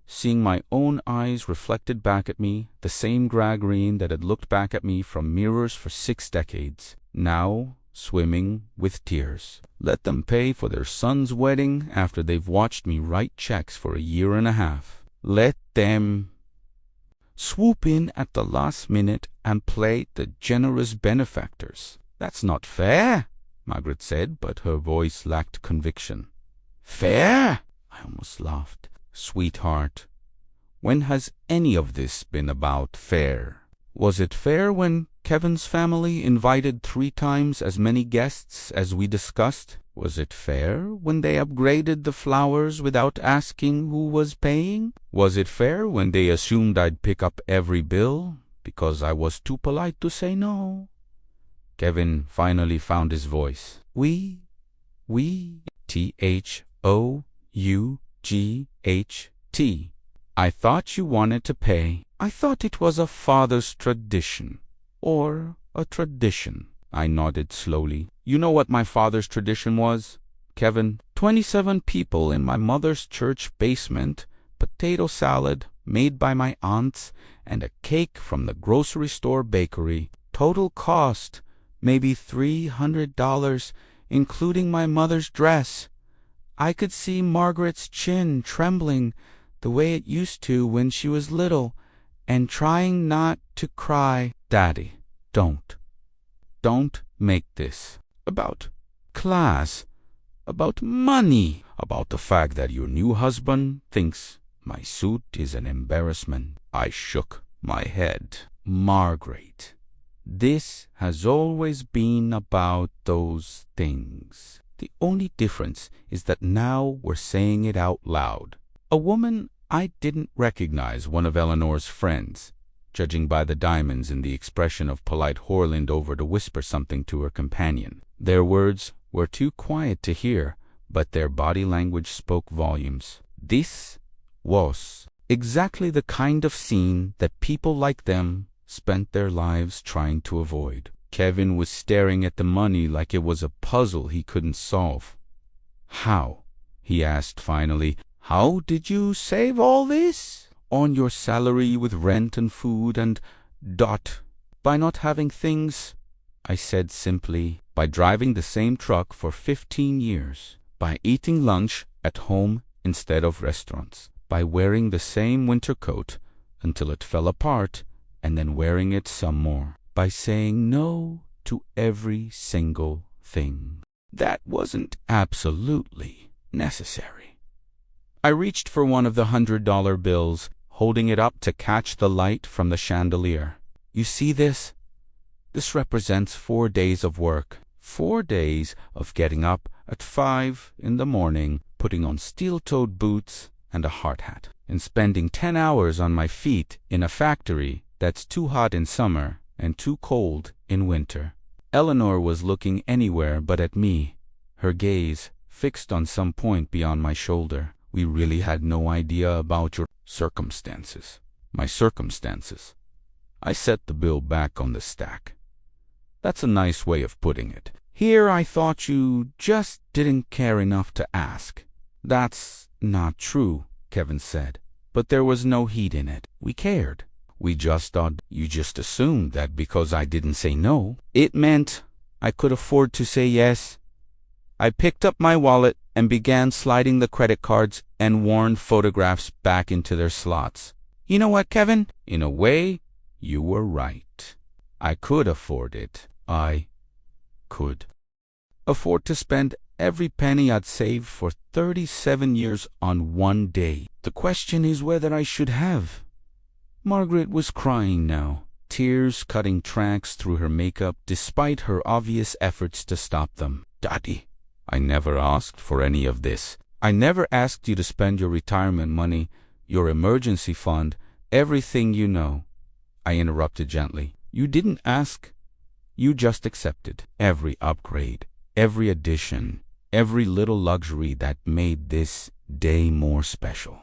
S1: seeing my own eyes reflected back at me, the same Gragreen that had looked back at me from mirrors for 6 decades, now swimming with tears. Let them pay for their son's wedding after they've watched me write checks for a year and a half. Let them swoop in at the last minute and play the generous benefactors. "That's not fair," Margaret said, but her voice lacked conviction. "Fair?" I almost laughed. "Sweetheart, when has any of this been about fair? Was it fair when Kevin's family invited 3 times as many guests as we discussed? Was it fair when they upgraded the flowers without asking who was paying? Was it fair when they assumed I'd pick up every bill because I was too polite to say no?" Kevin finally found his voice. We, THOUGHT. "I thought you wanted to pay. I thought it was a father's tradition. Or a tradition." I nodded slowly. "You know what my father's tradition was, Kevin? 27 people in my mother's church basement, potato salad made by my aunts, and a cake from the grocery store bakery. Total cost, maybe $300, including my mother's dress. I could see Margaret's chin trembling the way it used to when she was little, and trying not to cry." "Daddy, don't make this about class, about money, about the fact that your new husband thinks my suit is an embarrassment." I shook my head. "Margaret, this has always been about those things. The only difference is that now we're saying it out loud." A woman I didn't recognize, one of Eleanor's friends, judging by the diamonds in the expression of polite whore, leaned over to whisper something to her companion. Their words were too quiet to hear, but their body language spoke volumes. This was exactly the kind of scene that people like them spent their lives trying to avoid. Kevin was staring at the money like it was a puzzle he couldn't solve. "How?" he asked finally. "How did you save all this? On your salary with rent and food and ... By not having things," I said simply. "By driving the same truck for 15 years. By eating lunch at home instead of restaurants. By wearing the same winter coat until it fell apart and then wearing it some more. By saying no to every single thing that wasn't absolutely necessary." I reached for one of the $100 bills, holding it up to catch the light from the chandelier. "You see this? This represents 4 days of work. 4 days of getting up at 5 in the morning, putting on steel-toed boots and a hard hat, and spending 10 hours on my feet in a factory that's too hot in summer and too cold in winter." Eleanor was looking anywhere but at me, her gaze fixed on some point beyond my shoulder. We really had no idea about your circumstances. My circumstances. I set the bill back on the stack. That's a nice way of putting it. Here I thought you just didn't care enough to ask. That's not true, Kevin said, but there was no heat in it. We cared. We just thought you just assumed that because I didn't say no, it meant I could afford to say yes. I picked up my wallet and began sliding the credit cards and worn photographs back into their slots. You know what, Kevin? In a way, you were right. I could afford it. I could afford to spend every penny I'd saved for 37 years on one day. The question is whether I should have. Margaret was crying now, tears cutting tracks through her makeup despite her obvious efforts to stop them. Daddy, I never asked for any of this. I never asked you to spend your retirement money, your emergency fund, everything you know. I interrupted gently. You didn't ask. You just accepted every upgrade, every addition, every little luxury that made this day more special.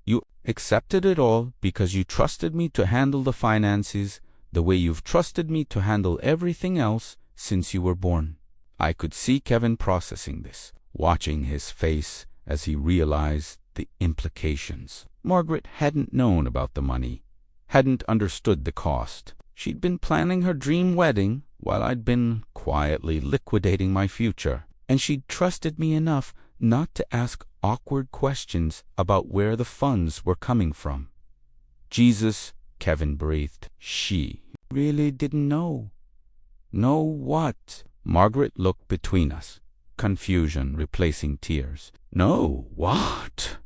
S1: You accepted it all because you trusted me to handle the finances the way you've trusted me to handle everything else since you were born. I could see Kevin processing this, watching his face as he realized the implications. Margaret hadn't known about the money, hadn't understood the cost. She'd been planning her dream wedding while I'd been quietly liquidating my future, and she'd trusted me enough not to ask awkward questions about where the funds were coming from. Jesus, Kevin breathed. She really didn't know. Know what? Margaret looked between us, confusion replacing tears. No, what?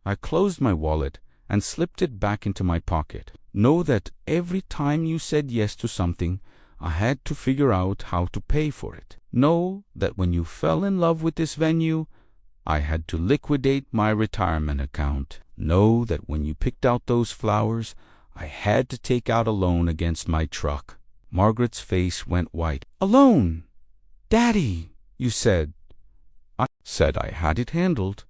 S1: I closed my wallet and slipped it back into my pocket. Know that every time you said yes to something, I had to figure out how to pay for it. Know that when you fell in love with this venue, I had to liquidate my retirement account. Know that when you picked out those flowers, I had to take out a loan against my truck. Margaret's face went white. A loan? Daddy, you said. I said I had it handled.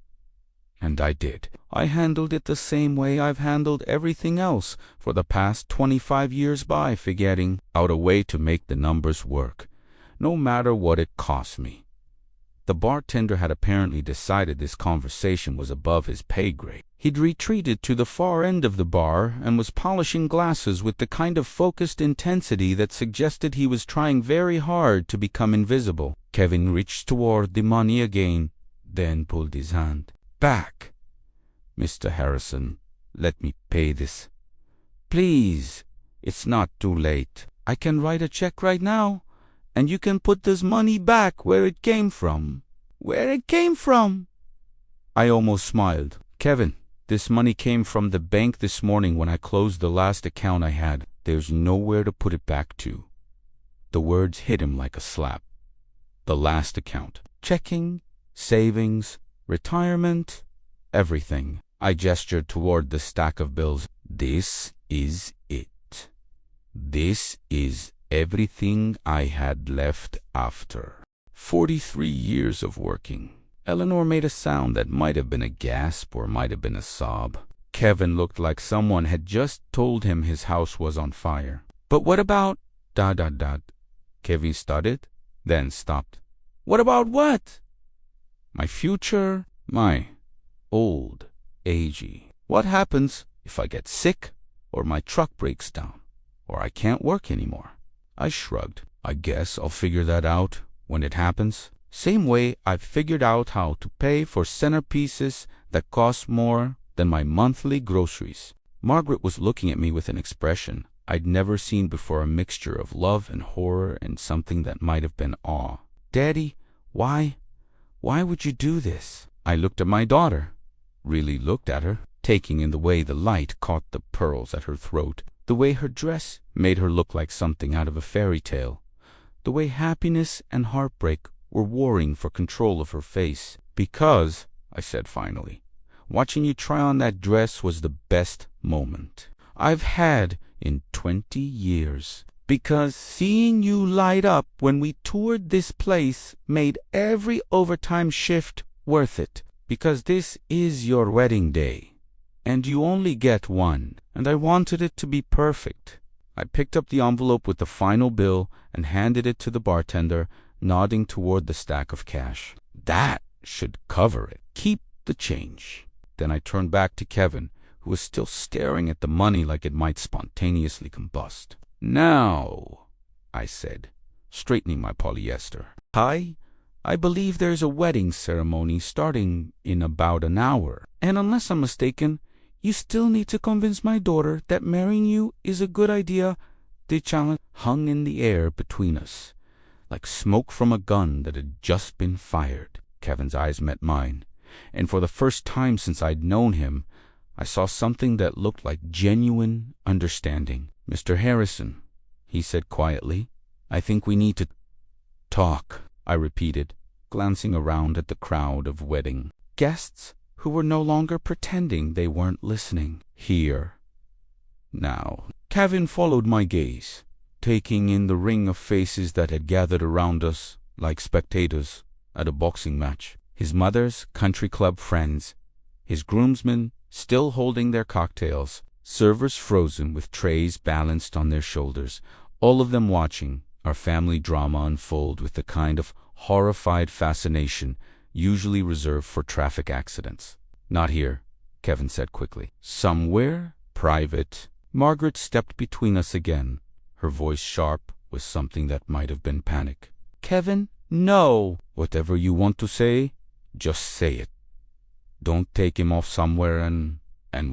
S1: And I did. I handled it the same way I've handled everything else for the past 25 years by figuring out a way to make the numbers work, no matter what it cost me. The bartender had apparently decided this conversation was above his pay grade. He'd retreated to the far end of the bar and was polishing glasses with the kind of focused intensity that suggested he was trying very hard to become invisible. Kevin reached toward the money again, then pulled his hand back. Mr. Harrison, let me pay this. Please, it's not too late. I can write a check right now, and you can put this money back where it came from. Where it came from? I almost smiled. Kevin, this money came from the bank this morning when I closed the last account I had. There's nowhere to put it back to. The words hit him like a slap. The last account. Checking, savings, retirement, everything. I gestured toward the stack of bills. This is it. This is everything I had left after 43 years of working. Eleanor made a sound that might have been a gasp or might have been a sob. Kevin looked like someone had just told him his house was on fire. But what about... Kevin started, then stopped. What about what? My future, my old agey. What happens if I get sick, or my truck breaks down, or I can't work anymore? I shrugged. I guess I'll figure that out when it happens. Same way I've figured out how to pay for centerpieces that cost more than my monthly groceries. Margaret was looking at me with an expression I'd never seen before, a mixture of love and horror and something that might have been awe. Daddy, why would you do this? I looked at my daughter, really looked at her, taking in the way the light caught the pearls at her throat, the way her dress made her look like something out of a fairy tale, the way happiness and heartbreak were warring for control of her face. Because, I said finally, watching you try on that dress was the best moment I've had in 20 years. because seeing you light up when we toured this place made every overtime shift worth it. Because this is your wedding day, and you only get one, and I wanted it to be perfect. I picked up the envelope with the final bill and handed it to the bartender, nodding toward the stack of cash. That should cover it. Keep the change. Then I turned back to Kevin, who was still staring at the money like it might spontaneously combust. Now, I said, straightening my polyester. I believe there's a wedding ceremony starting in about an hour. And unless I'm mistaken, you still need to convince my daughter that marrying you is a good idea. The challenge hung in the air between us, like smoke from a gun that had just been fired. Kevin's eyes met mine, and for the first time since I'd known him, I saw something that looked like genuine understanding. Mr. Harrison, he said quietly, I think we need to talk, I repeated, glancing around at the crowd of wedding guests who were no longer pretending they weren't listening. Here. Now. Kevin followed my gaze, taking in the ring of faces that had gathered around us like spectators at a boxing match. His mother's country club friends, his groomsmen still holding their cocktails, servers frozen with trays balanced on their shoulders, all of them watching our family drama unfold with the kind of horrified fascination usually reserved for traffic accidents. Not here, Kevin said quickly. Somewhere private. Margaret stepped between us again, her voice sharp with something that might have been panic. Kevin, no. Whatever you want to say, just say it. Don't take him off somewhere and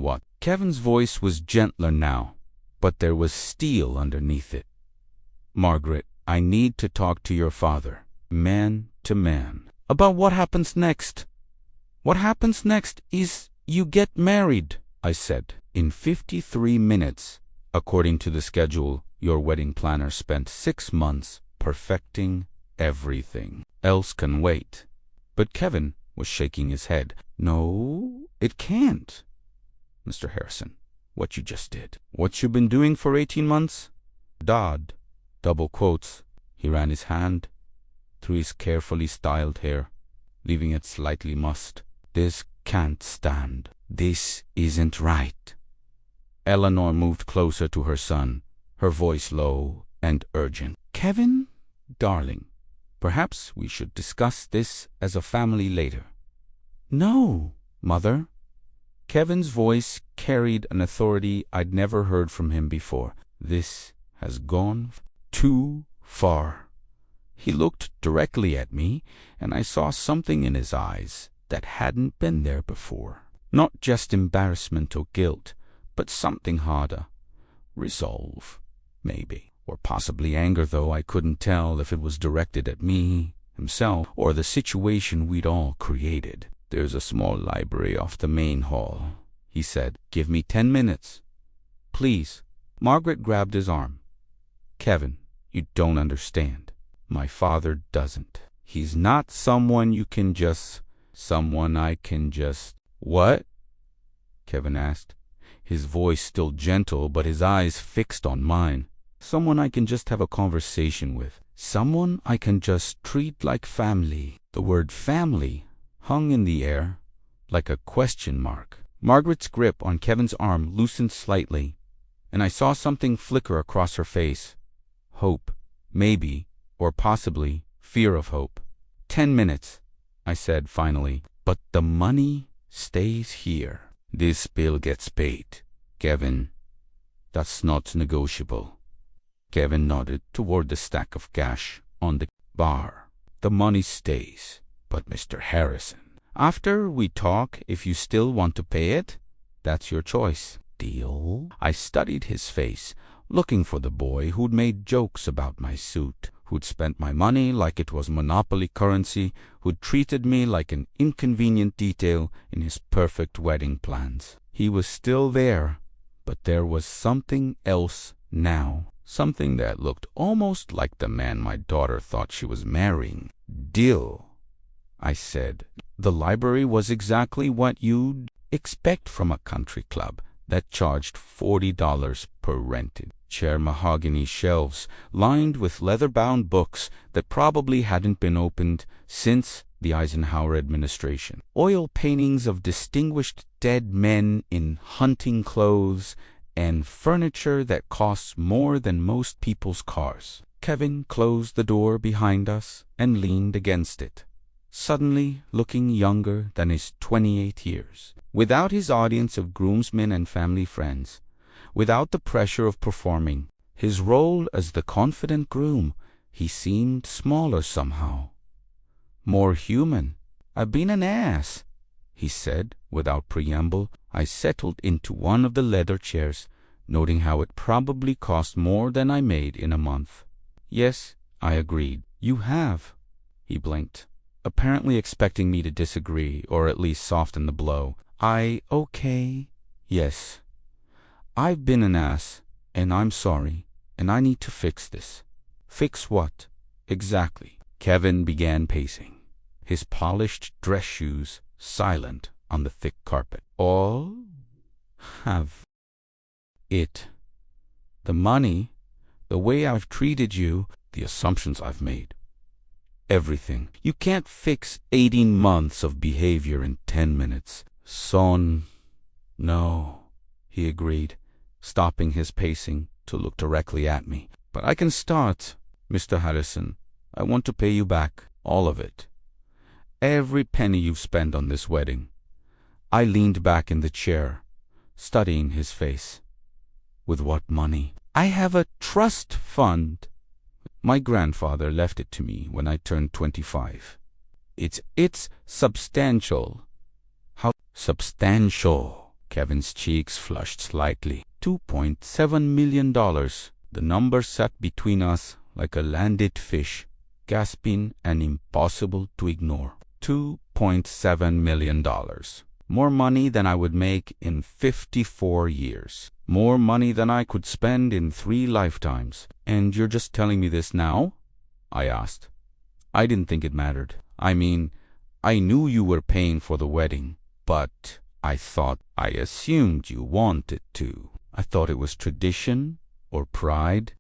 S1: what? Kevin's voice was gentler now, but there was steel underneath it. Margaret, I need to talk to your father, man to man, about what happens next. What happens next is you get married, I said. In 53 minutes, according to the schedule, your wedding planner spent 6 months perfecting everything. Else can wait. But Kevin was shaking his head. No, it can't. Mr. Harrison, what you just did. What you been doing for 18 months? Dodd. Double quotes. He ran his hand through his carefully styled hair, leaving it slightly mussed. This can't stand. This isn't right. Eleanor moved closer to her son, her voice low and urgent. Kevin, darling, perhaps we should discuss this as a family later. No, Mother. Kevin's voice carried an authority I'd never heard from him before. This has gone too far. He looked directly at me, and I saw something in his eyes that hadn't been there before. Not just embarrassment or guilt, but something harder. Resolve, maybe. Or possibly anger, though I couldn't tell if it was directed at me, himself, or the situation we'd all created. There's a small library off the main hall, he said. Give me 10 minutes. Please. Margaret grabbed his arm. Kevin, you don't understand. My father doesn't. He's not someone you can just... Someone I can just... What? Kevin asked, his voice still gentle but his eyes fixed on mine. Someone I can just have a conversation with. Someone I can just treat like family. The word family hung in the air like a question mark. Margaret's grip on Kevin's arm loosened slightly, and I saw something flicker across her face. Hope, maybe, or possibly fear of hope. 10 minutes, I said finally, but the money stays here. This bill gets paid, Kevin. That's not negotiable. Kevin nodded toward the stack of cash on the bar. The money stays, but Mr. Harrison, after we talk, if you still want to pay it, that's your choice. Deal? I studied his face, looking for the boy who'd made jokes about my suit, who'd spent my money like it was monopoly currency, who'd treated me like an inconvenient detail in his perfect wedding plans. He was still there, but there was something else now, something that looked almost like the man my daughter thought she was marrying. Deal, I said. The library was exactly what you'd expect from a country club. that charged $40 per rented chair, mahogany shelves lined with leather-bound books that probably hadn't been opened since the Eisenhower administration, oil paintings of distinguished dead men in hunting clothes, and furniture that costs more than most people's cars. Kevin closed the door behind us and leaned against it, suddenly looking younger than his 28 years. Without his audience of groomsmen and family friends, without the pressure of performing his role as the confident groom, he seemed smaller somehow, more human. "I've been an ass," he said without preamble. I settled into one of the leather chairs, noting how it probably cost more than I made in a month. "Yes," I agreed. "You have." He blinked, apparently expecting me to disagree or at least soften the blow. Okay. Yes. I've been an ass, and I'm sorry, and I need to fix this." "Fix what, exactly?" Kevin began pacing, his polished dress shoes silent on the thick carpet. "All have it. The money, the way I've treated you, the assumptions I've made. Everything. You can't fix 18 months of behavior in 10 minutes. Son, no," he agreed, stopping his pacing to look directly at me. "But I can start, Mr. Harrison. I want to pay you back, all of it. Every penny you've spent on this wedding." I leaned back in the chair, studying his face. "With what money?" "I have a trust fund. My grandfather left it to me when I turned 25. It's substantial." "How substantial?" Kevin's cheeks flushed slightly. $2.7 million. The number sat between us like a landed fish, gasping and impossible to ignore. $2.7 million. More money than I would make in 54 years. More money than I could spend in 3 lifetimes. "And you're just telling me this now?" I asked. I didn't think it mattered. I mean, I knew you were paying for the wedding, but I assumed you wanted to. I thought it was tradition or pride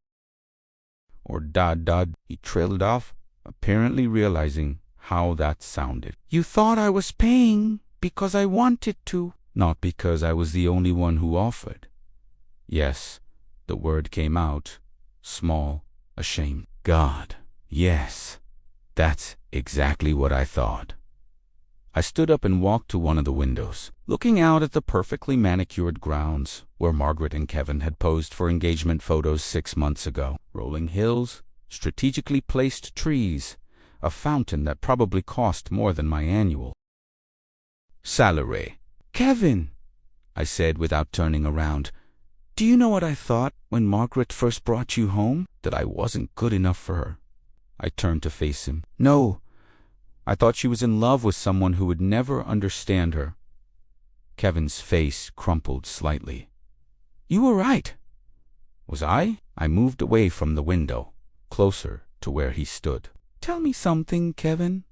S1: or dad. He trailed off, apparently realizing how that sounded. "You thought I was paying because I wanted to." "Not because I was the only one who offered." Yes, the word came out, small, ashamed. "God, yes, that's exactly what I thought." I stood up and walked to one of the windows, looking out at the perfectly manicured grounds where Margaret and Kevin had posed for engagement photos 6 months ago. Rolling hills, strategically placed trees, a fountain that probably cost more than my annual salary. "Kevin," I said without turning around, "do you know what I thought when Margaret first brought you home? That I wasn't good enough for her." I turned to face him. "No, I thought she was in love with someone who would never understand her." Kevin's face crumpled slightly. "You were right." "Was I?" I moved away from the window, closer to where he stood. "Tell me something, Kevin.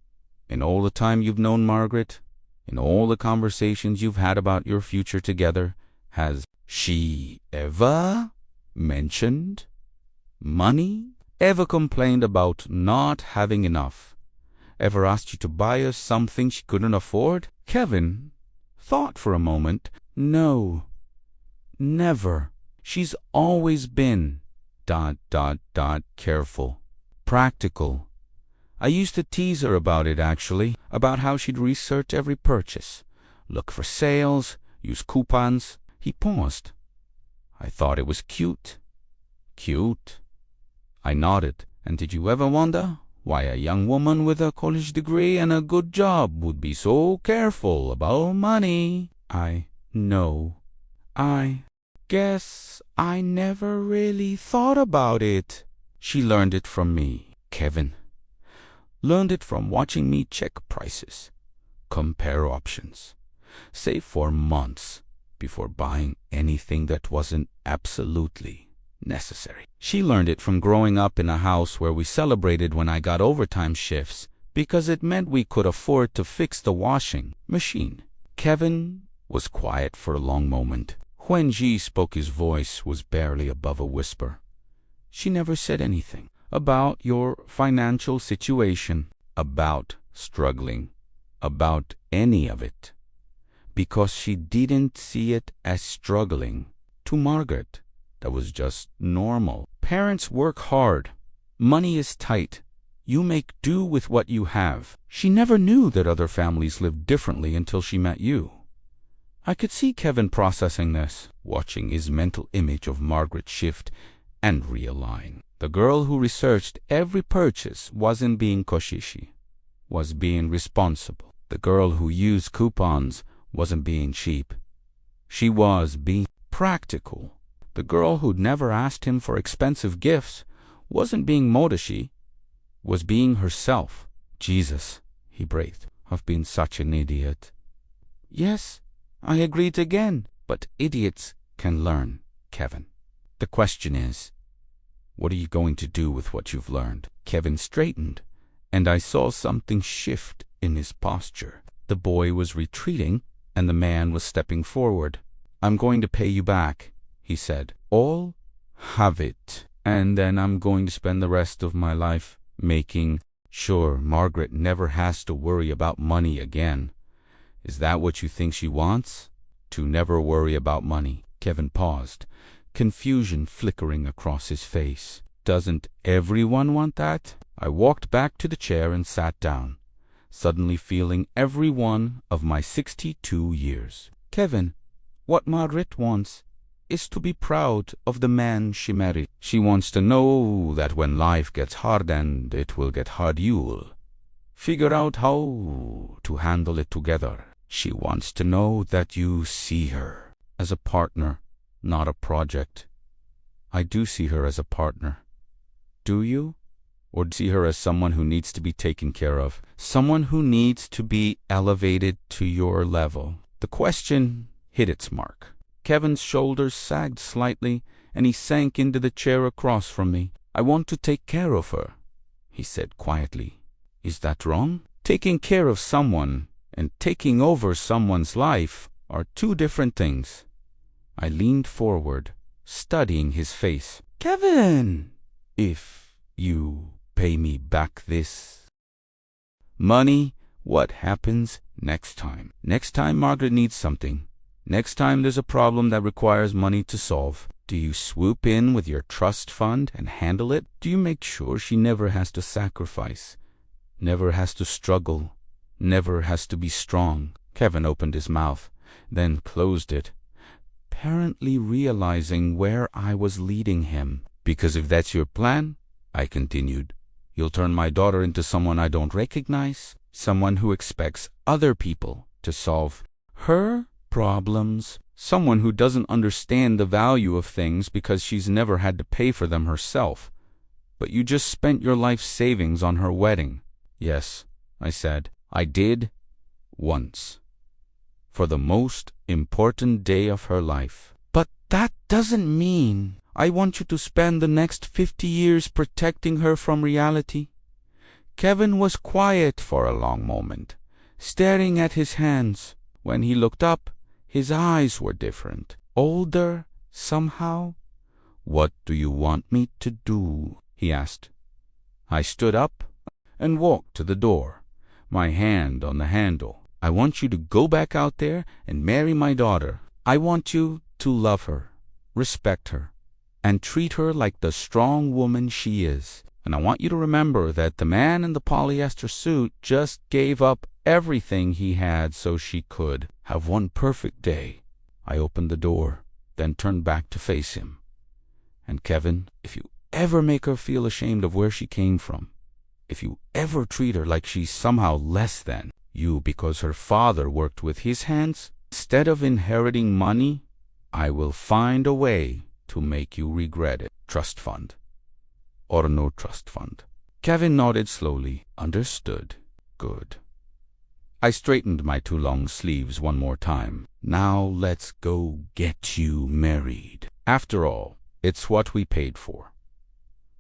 S1: In all the time you've known Margaret, in all the conversations you've had about your future together, has she ever mentioned money? Ever complained about not having enough? Ever asked you to buy her something she couldn't afford?" Kevin thought for a moment. "No, never. She's always been ... careful, practical. I used to tease her about it, actually, about how she'd research every purchase, look for sales, use coupons." He paused. I thought it was cute. "Cute?" I nodded. "And did you ever wonder why a young woman with a college degree and a good job would be so careful about money?" No. I guess I never really thought about it. She learned it from me, Kevin. Learned it from watching me check prices, compare options, save for months before buying anything that wasn't absolutely necessary. She learned it from growing up in a house where we celebrated when I got overtime shifts because it meant we could afford to fix the washing machine. Kevin was quiet for a long moment. When Ji spoke, his voice was barely above a whisper. She never said anything about your financial situation, about struggling, about any of it, because she didn't see it as struggling. To Margaret, that was just normal. Parents work hard. Money is tight. You make do with what you have. She never knew that other families lived differently until she met you. I could see Kevin processing this, watching his mental image of Margaret shift and realign. The girl who researched every purchase wasn't being koshishi, was being responsible. The girl who used coupons wasn't being cheap. She was being practical. The girl who'd never asked him for expensive gifts wasn't being modashi, was being herself. Jesus, he breathed, I've been such an idiot. Yes, I agreed again, but idiots can learn, Kevin. The question is, what are you going to do with what you've learned? Kevin straightened, and I saw something shift in his posture. The boy was retreating, and the man was stepping forward. I'm going to pay you back, he said. All have it, and then I'm going to spend the rest of my life making sure Margaret never has to worry about money again. Is that what you think she wants? To never worry about money? Kevin paused, confusion flickering across his face. Doesn't everyone want that? I walked back to the chair and sat down, suddenly feeling every one of my 62 years. Kevin, what Margaret wants is to be proud of the man she married. She wants to know that when life gets hard, and it will get hard, you'll figure out how to handle it together. She wants to know that you see her as a partner, not a project. I do see her as a partner. Do you? Or see her as someone who needs to be taken care of, someone who needs to be elevated to your level? The question hit its mark. Kevin's shoulders sagged slightly, and he sank into the chair across from me. I want to take care of her, he said quietly. Is that wrong? Taking care of someone and taking over someone's life are two different things. I leaned forward, studying his face. Kevin, if you pay me back this money, what happens next time? Next time Margaret needs something. Next time there's a problem that requires money to solve. Do you swoop in with your trust fund and handle it? Do you make sure she never has to sacrifice, never has to struggle, never has to be strong? Kevin opened his mouth, then closed it, apparently realizing where I was leading him. Because if that's your plan, I continued, you'll turn my daughter into someone I don't recognize, someone who expects other people to solve her problems, someone who doesn't understand the value of things because she's never had to pay for them herself. But you just spent your life savings on her wedding. Yes, I said, I did, once, for the most important day of her life. But that doesn't mean I want you to spend the next 50 years protecting her from reality. Kevin was quiet for a long moment, staring at his hands. When he looked up, his eyes were different, older somehow. What do you want me to do? He asked. I stood up and walked to the door, my hand on the handle. I want you to go back out there and marry my daughter. I want you to love her, respect her, and treat her like the strong woman she is. And I want you to remember that the man in the polyester suit just gave up everything he had so she could have one perfect day. I opened the door, then turned back to face him. And Kevin, if you ever make her feel ashamed of where she came from, if you ever treat her like she's somehow less than you because her father worked with his hands instead of inheriting money, I will find a way to make you regret it. Trust fund or no trust fund? Kevin nodded slowly. Understood. Good. I straightened my too long sleeves one more time. Now let's go get you married. After all, it's what we paid for.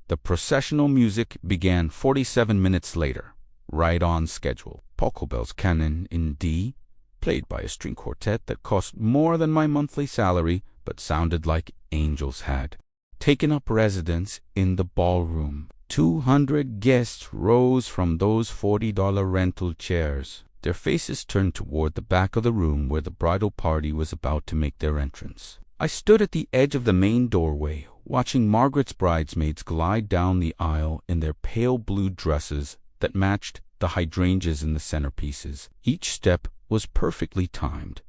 S1: The processional music began 47 minutes later, right on schedule. Pachelbel's Canon in D, played by a string quartet that cost more than my monthly salary, but sounded like angels had taken up residence in the ballroom. 200 guests rose from those $40 rental chairs, their faces turned toward the back of the room where the bridal party was about to make their entrance. I stood at the edge of the main doorway, watching Margaret's bridesmaids glide down the aisle in their pale blue dresses that matched the hydrangeas in the centerpieces. Each step was perfectly timed,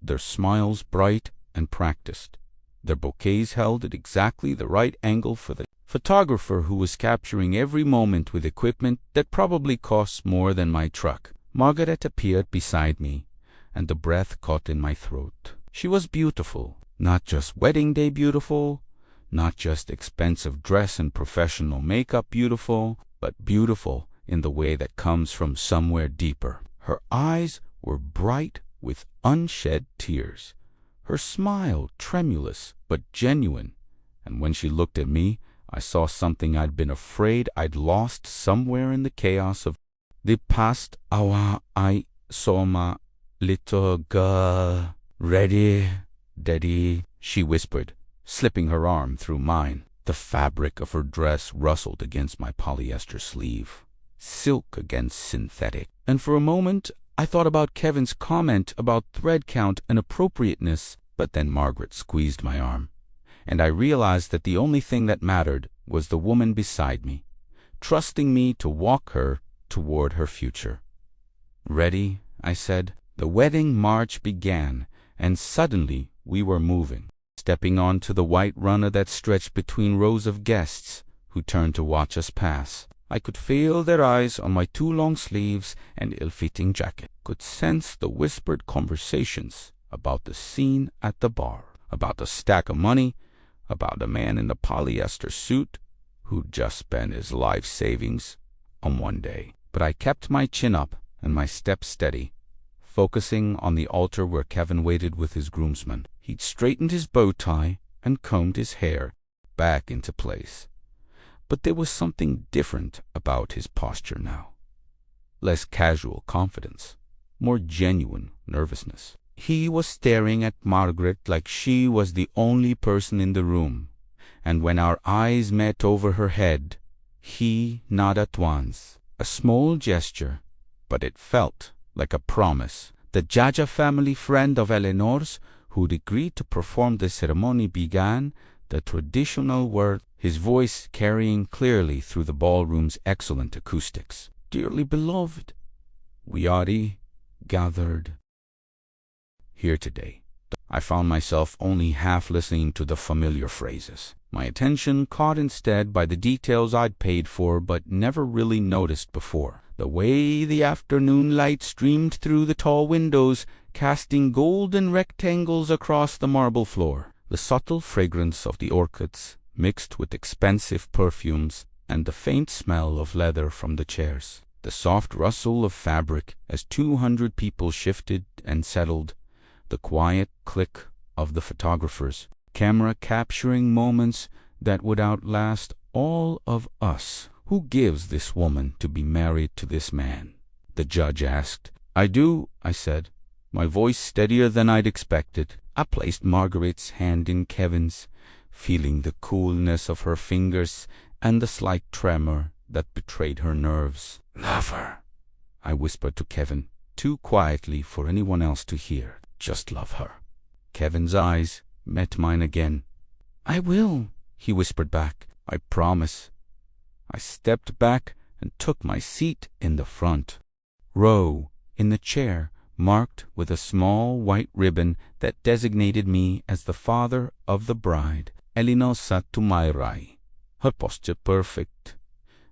S1: their smiles bright and practiced, their bouquets held at exactly the right angle for the photographer who was capturing every moment with equipment that probably costs more than my truck. Margaret appeared beside me, and the breath caught in my throat. She was beautiful, not just wedding day beautiful, not just expensive dress and professional makeup beautiful, but beautiful in the way that comes from somewhere deeper. Her eyes were bright with unshed tears, her smile tremulous but genuine, and when she looked at me, I saw something I'd been afraid I'd lost somewhere in the chaos of the past hour. I saw my little girl. Ready, Daddy, she whispered, slipping her arm through mine. The fabric of her dress rustled against my polyester sleeve, silk against synthetic. And for a moment, I thought about Kevin's comment about thread count and appropriateness, but then Margaret squeezed my arm, and I realized that the only thing that mattered was the woman beside me, trusting me to walk her toward her future. Ready, I said. The wedding march began, and suddenly we were moving, stepping onto the white runner that stretched between rows of guests who turned to watch us pass. I could feel their eyes on my too long sleeves and ill-fitting jacket, could sense the whispered conversations about the scene at the bar, about the stack of money, about the man in the polyester suit who'd just spent his life savings on one day. But I kept my chin up and my step steady, focusing on the altar where Kevin waited with his groomsmen. He'd straightened his bow tie and combed his hair back into place. But there was something different about his posture now. Less casual confidence, more genuine nervousness. He was staring at Margaret like she was the only person in the room, and when our eyes met over her head, he nodded once, a small gesture, but it felt like a promise. The Jaja family friend of Eleanor's, who'd agreed to perform the ceremony, began the traditional word, his voice carrying clearly through the ballroom's excellent acoustics. Dearly beloved, we are gathered here today. I found myself only half listening to the familiar phrases, my attention caught instead by the details I'd paid for but never really noticed before. The way the afternoon light streamed through the tall windows, casting golden rectangles across the marble floor. The subtle fragrance of the orchids, mixed with expensive perfumes, and the faint smell of leather from the chairs. The soft rustle of fabric as 200 people shifted and settled. The quiet click of the photographer's camera capturing moments that would outlast all of us. Who gives this woman to be married to this man? The judge asked. I do, I said, my voice steadier than I'd expected. I placed Margaret's hand in Kevin's, feeling the coolness of her fingers and the slight tremor that betrayed her nerves. Love her, I whispered to Kevin, too quietly for anyone else to hear. Just love her. Kevin's eyes met mine again. I will, he whispered back. I promise. I stepped back and took my seat in the front row, in the chair marked with a small white ribbon that designated me as the father of the bride. Eleanor sat to my right, her posture perfect,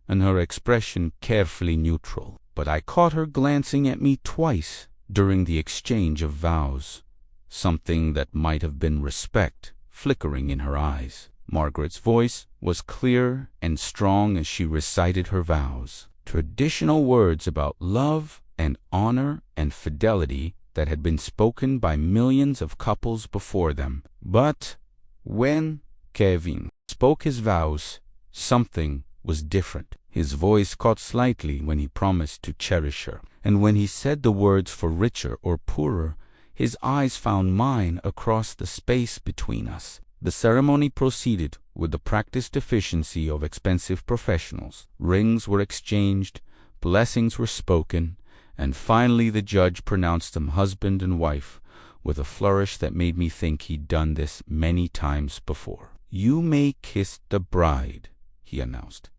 S1: and her expression carefully neutral. But I caught her glancing at me twice during the exchange of vows, something that might have been respect flickering in her eyes. Margaret's voice was clear and strong as she recited her vows, traditional words about love and honor and fidelity that had been spoken by millions of couples before them. But when Kevin spoke his vows, something was different. His voice caught slightly when he promised to cherish her, and when he said the words for richer or poorer, His eyes found mine across the space between us. The ceremony proceeded with the practiced efficiency of expensive professionals. Rings were exchanged, blessings were spoken, and finally the judge pronounced them husband and wife with a flourish that made me think he'd done this many times before. "You may kiss the bride," he announced.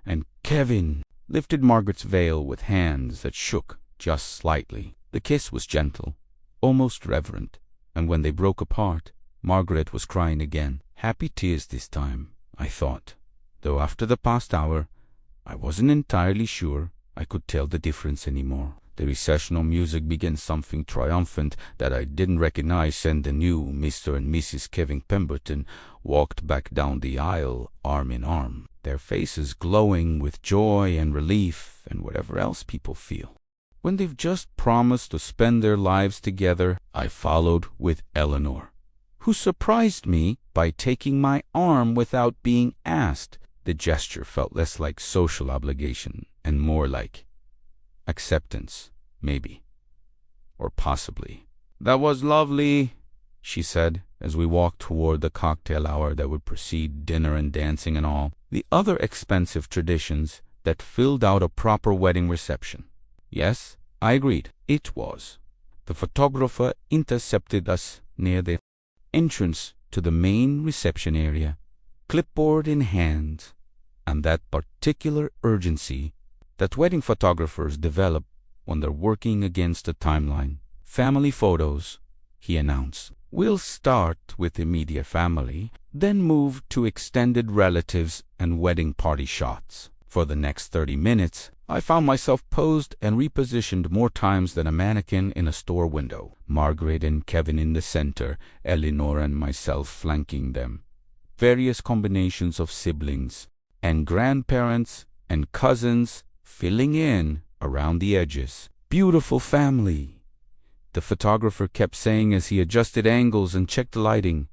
S1: And Kevin lifted Margaret's veil with hands that shook just slightly. The kiss was gentle, almost reverent, and when they broke apart, Margaret was crying again. Happy tears this time, I thought, though after the past hour, I wasn't entirely sure I could tell the difference anymore. The recessional music began something triumphant that I didn't recognize, and the new Mr. and Mrs. Kevin Pemberton walked back down the aisle arm in arm, their faces glowing with joy and relief and whatever else people feel when they've just promised to spend their lives together. I followed with Eleanor, who surprised me by taking my arm without being asked. The gesture felt less like social obligation and more like acceptance, maybe. Or possibly. "That was lovely," she said, as we walked toward the cocktail hour that would precede dinner and dancing and all the other expensive traditions that filled out a proper wedding reception. Yes, I agreed. It was. The photographer intercepted us near the entrance to the main reception area, clipboard in hand, and that particular urgency that wedding photographers develop when they're working against a timeline. "Family photos," he announced. "We'll start with immediate family, then move to extended relatives and wedding party shots." For the next 30 minutes, I found myself posed and repositioned more times than a mannequin in a store window. Margaret and Kevin in the center, Eleanor and myself flanking them. Various combinations of siblings and grandparents and cousins filling in around the edges. "Beautiful family," the photographer kept saying as he adjusted angles and checked the lighting.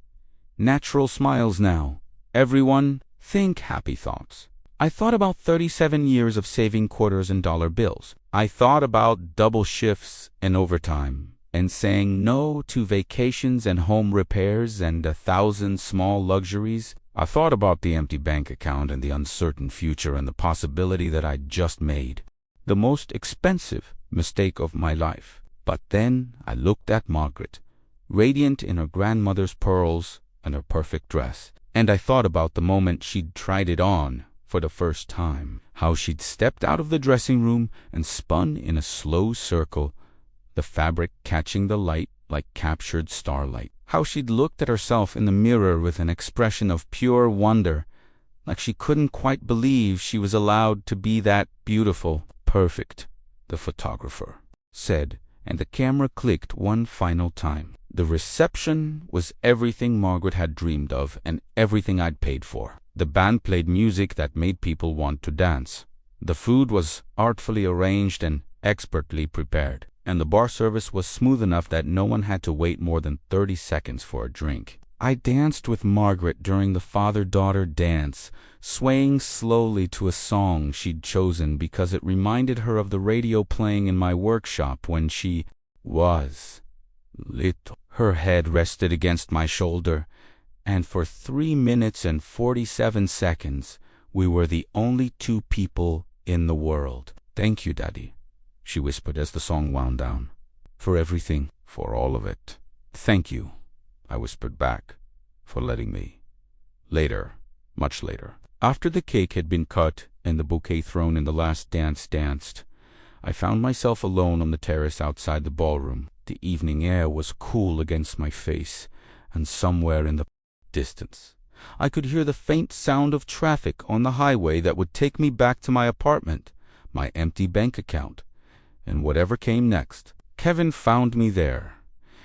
S1: "Natural smiles now. Everyone, think happy thoughts." I thought about 37 years of saving quarters and dollar bills. I thought about double shifts and overtime, and saying no to vacations and home repairs and 1,000 small luxuries. I thought about the empty bank account and the uncertain future and the possibility that I'd just made the most expensive mistake of my life. But then I looked at Margaret, radiant in her grandmother's pearls and her perfect dress, and I thought about the moment she'd tried it on for the first time, how she'd stepped out of the dressing room and spun in a slow circle, the fabric catching the light like captured starlight, how she'd looked at herself in the mirror with an expression of pure wonder, like she couldn't quite believe she was allowed to be that beautiful. "Perfect," the photographer said, and the camera clicked one final time. The reception was everything Margaret had dreamed of and everything I'd paid for. The band played music that made people want to dance. The food was artfully arranged and expertly prepared, and the bar service was smooth enough that no one had to wait more than 30 seconds for a drink. I danced with Margaret during the father-daughter dance, swaying slowly to a song she'd chosen because it reminded her of the radio playing in my workshop when she was little. Her head rested against my shoulder, and for 3 minutes and 47 seconds, we were the only two people in the world. "Thank you, Daddy," she whispered as the song wound down. "For everything, for all of it." "Thank you," I whispered back, "for letting me." Later, much later, after the cake had been cut and the bouquet thrown in the last dance danced, I found myself alone on the terrace outside the ballroom. The evening air was cool against my face, and somewhere in the distance, I could hear the faint sound of traffic on the highway that would take me back to my apartment, my empty bank account, and whatever came next. Kevin found me there,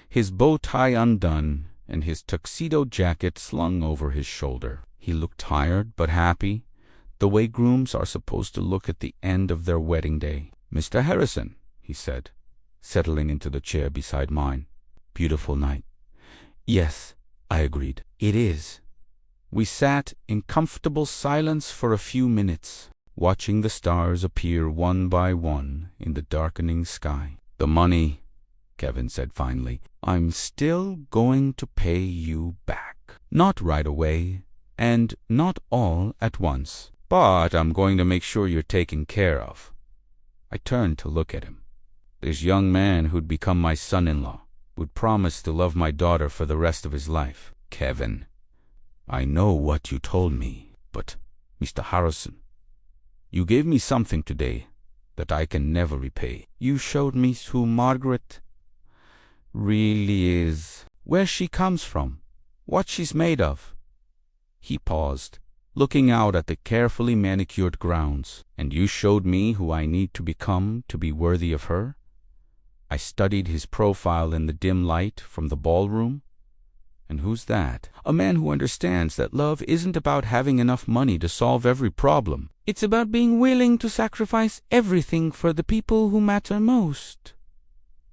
S1: his bow tie undone and his tuxedo jacket slung over his shoulder. He looked tired but happy, the way grooms are supposed to look at the end of their wedding day. "Mr. Harrison," he said, settling into the chair beside mine. "Beautiful night." "Yes," I agreed. "It is." We sat in comfortable silence for a few minutes, watching the stars appear one by one in the darkening sky. The money Kevin said finally. I'm still going to pay you back. Not right away, and not all at once. But I'm going to make sure you're taken care of. I turned to look at him. This young man who'd become my son-in-law would promise to love my daughter for the rest of his life. Kevin, I know what you told me, but, Mr. Harrison, you gave me something today that I can never repay. You showed me who Margaret really is, where she comes from, what she's made of. He paused, looking out at the carefully manicured grounds. And you showed me who I need to become to be worthy of her? I studied his profile in the dim light from the ballroom. And who's that? A man who understands that love isn't about having enough money to solve every problem. It's about being willing to sacrifice everything for the people who matter most.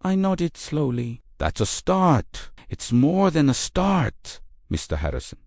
S1: I nodded slowly. That's a start. It's more than a start, Mr. Harrison.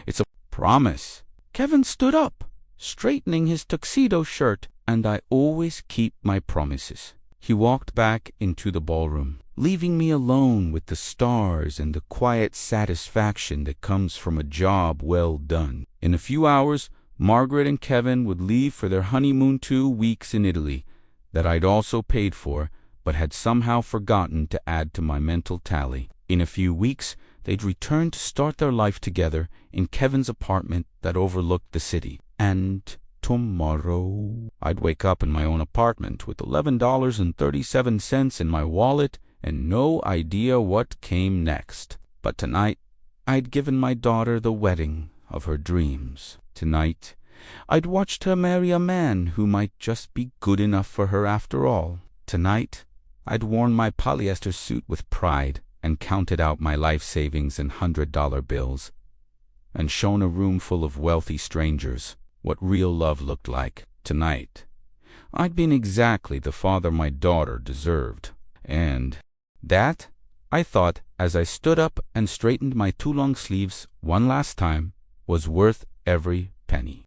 S1: It's a promise. Kevin stood up, straightening his tuxedo shirt, and I always keep my promises. He walked back into the ballroom, leaving me alone with the stars and the quiet satisfaction that comes from a job well done. In a few hours, Margaret and Kevin would leave for their honeymoon 2 weeks in Italy that I'd also paid for, but had somehow forgotten to add to my mental tally. In a few weeks, they'd return to start their life together in Kevin's apartment that overlooked the city. And tomorrow, I'd wake up in my own apartment with $11.37 in my wallet and no idea what came next. But tonight, I'd given my daughter the wedding of her dreams. Tonight, I'd watched her marry a man who might just be good enough for her after all. Tonight, I'd worn my polyester suit with pride and counted out my life savings in $100 bills, and shown a room full of wealthy strangers what real love looked like. Tonight, I'd been exactly the father my daughter deserved. And that, I thought, as I stood up and straightened my 2 long sleeves one last time, was worth every penny.